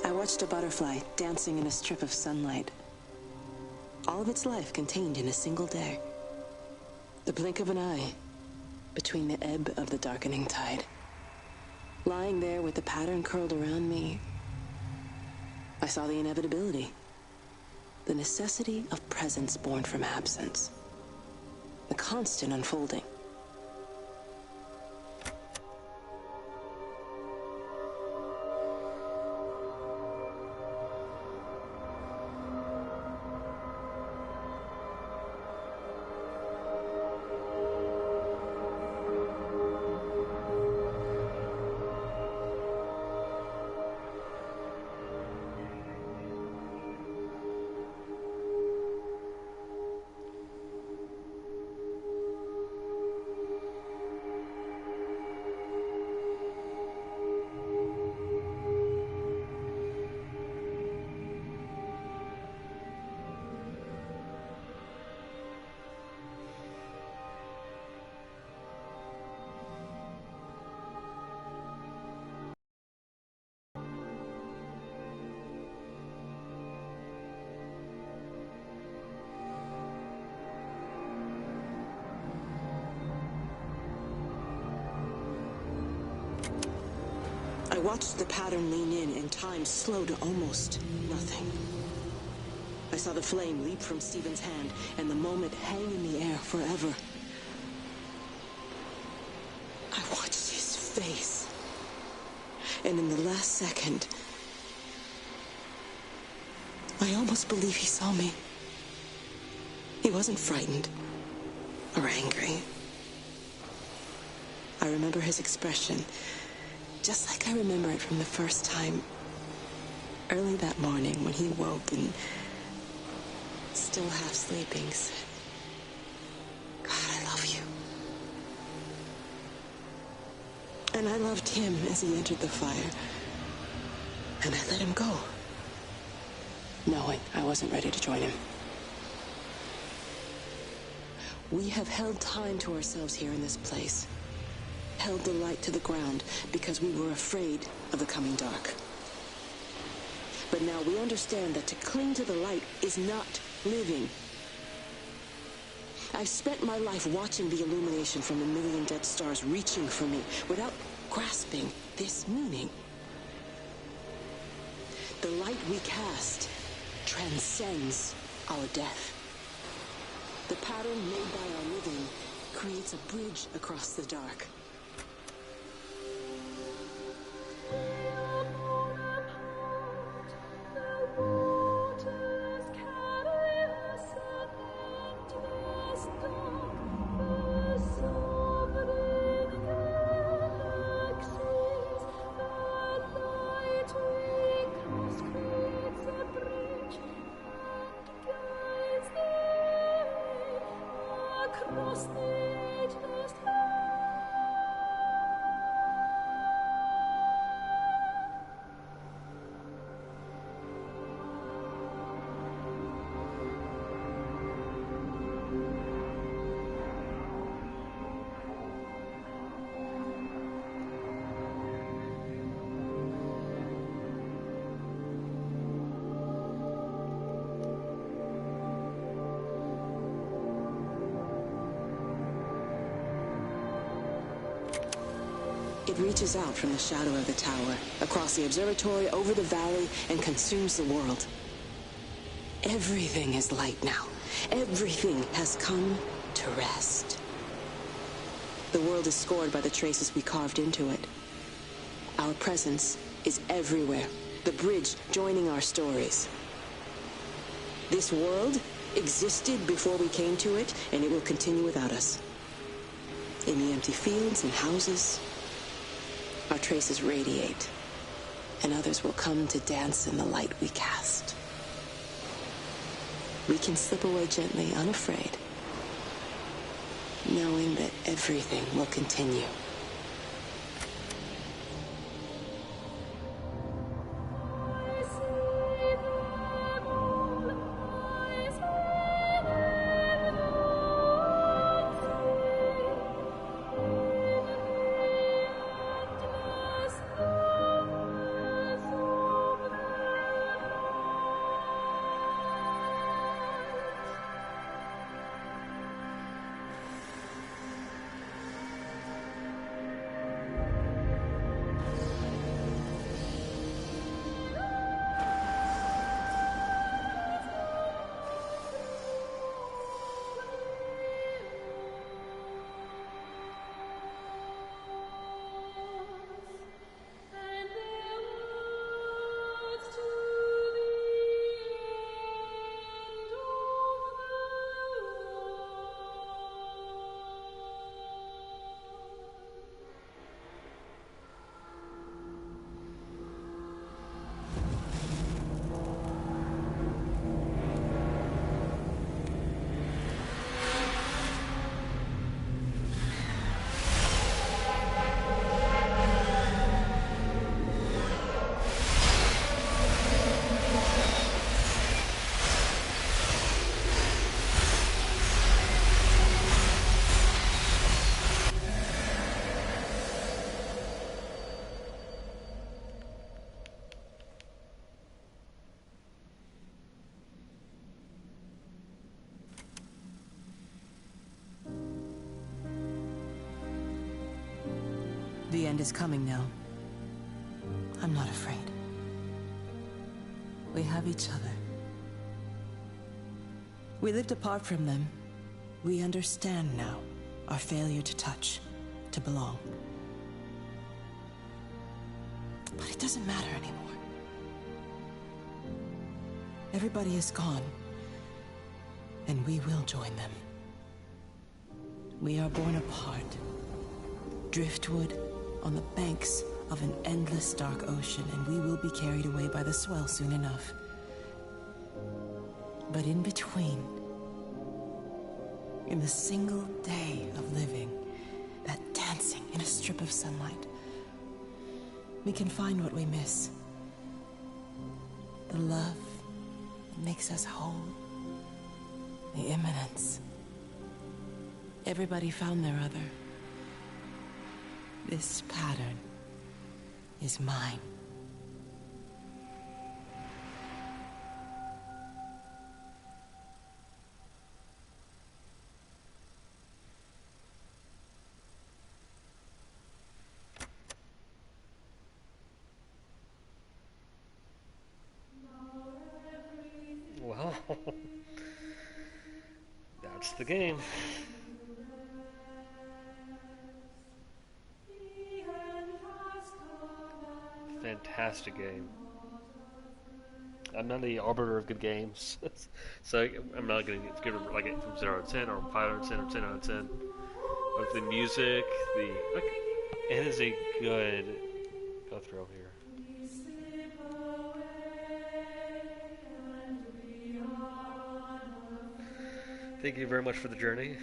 I watched a butterfly dancing in a strip of sunlight. All of its life contained in a single day. The blink of an eye between the ebb of the darkening tide. Lying there with the pattern curled around me, I saw the inevitability. The necessity of presence born from absence. The constant unfolding. I watched the pattern lean in, and time slowed to almost nothing. I saw the flame leap from Stephen's hand, and the moment hang in the air forever. I watched his face, and in the last second, I almost believe he saw me. He wasn't frightened or angry. I remember his expression, just like I remember it from the first time, early that morning when he woke and, still half sleeping, said, "God, I love you." And I loved him as he entered the fire. And I let him go, knowing I wasn't ready to join him. We have held time to ourselves here in this place. Held the light to the ground because we were afraid of the coming dark. But now we understand that to cling to the light is not living. I've spent my life watching the illumination from a million dead stars reaching for me without grasping this meaning. The light we cast transcends our death. The pattern made by our living creates a bridge across the dark. It reaches out from the shadow of the tower, across the observatory, over the valley, and consumes the world. Everything is light now. Everything has come to rest. The world is scored by the traces we carved into it. Our presence is everywhere, the bridge joining our stories. This world existed before we came to it, and it will continue without us. In the empty fields and houses, our traces radiate, and others will come to dance in the light we cast. We can slip away gently, unafraid, knowing that everything will continue. The end is coming now. I'm not afraid. We have each other. We lived apart from them. We understand now our failure to touch, to belong. But it doesn't matter anymore. Everybody is gone, and we will join them. We are born apart, driftwood on the banks of an endless dark ocean, and we will be carried away by the swell soon enough. But in between, in the single day of living, that dancing in a strip of sunlight, we can find what we miss. The love that makes us whole. The imminence. Everybody found their other. This pattern is mine. Well, that's the game. Fantastic game. I'm not the arbiter of good games, so I'm not going to give it like it from 0 to 10 or 5 out of 10 or 10 out of 10. But the music, it is a good go through here. Thank you very much for the journey.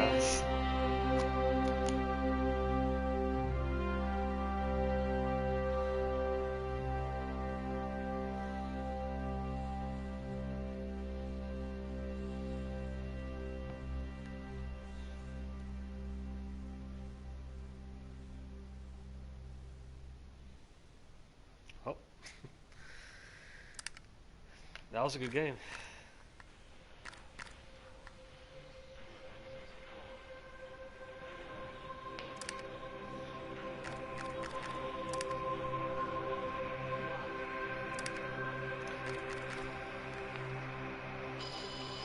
guys. Oh. That was a good game.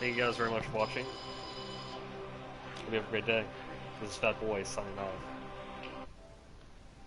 Thank you guys very much for watching. Hope you have a great day. This is Fat Boy signing off.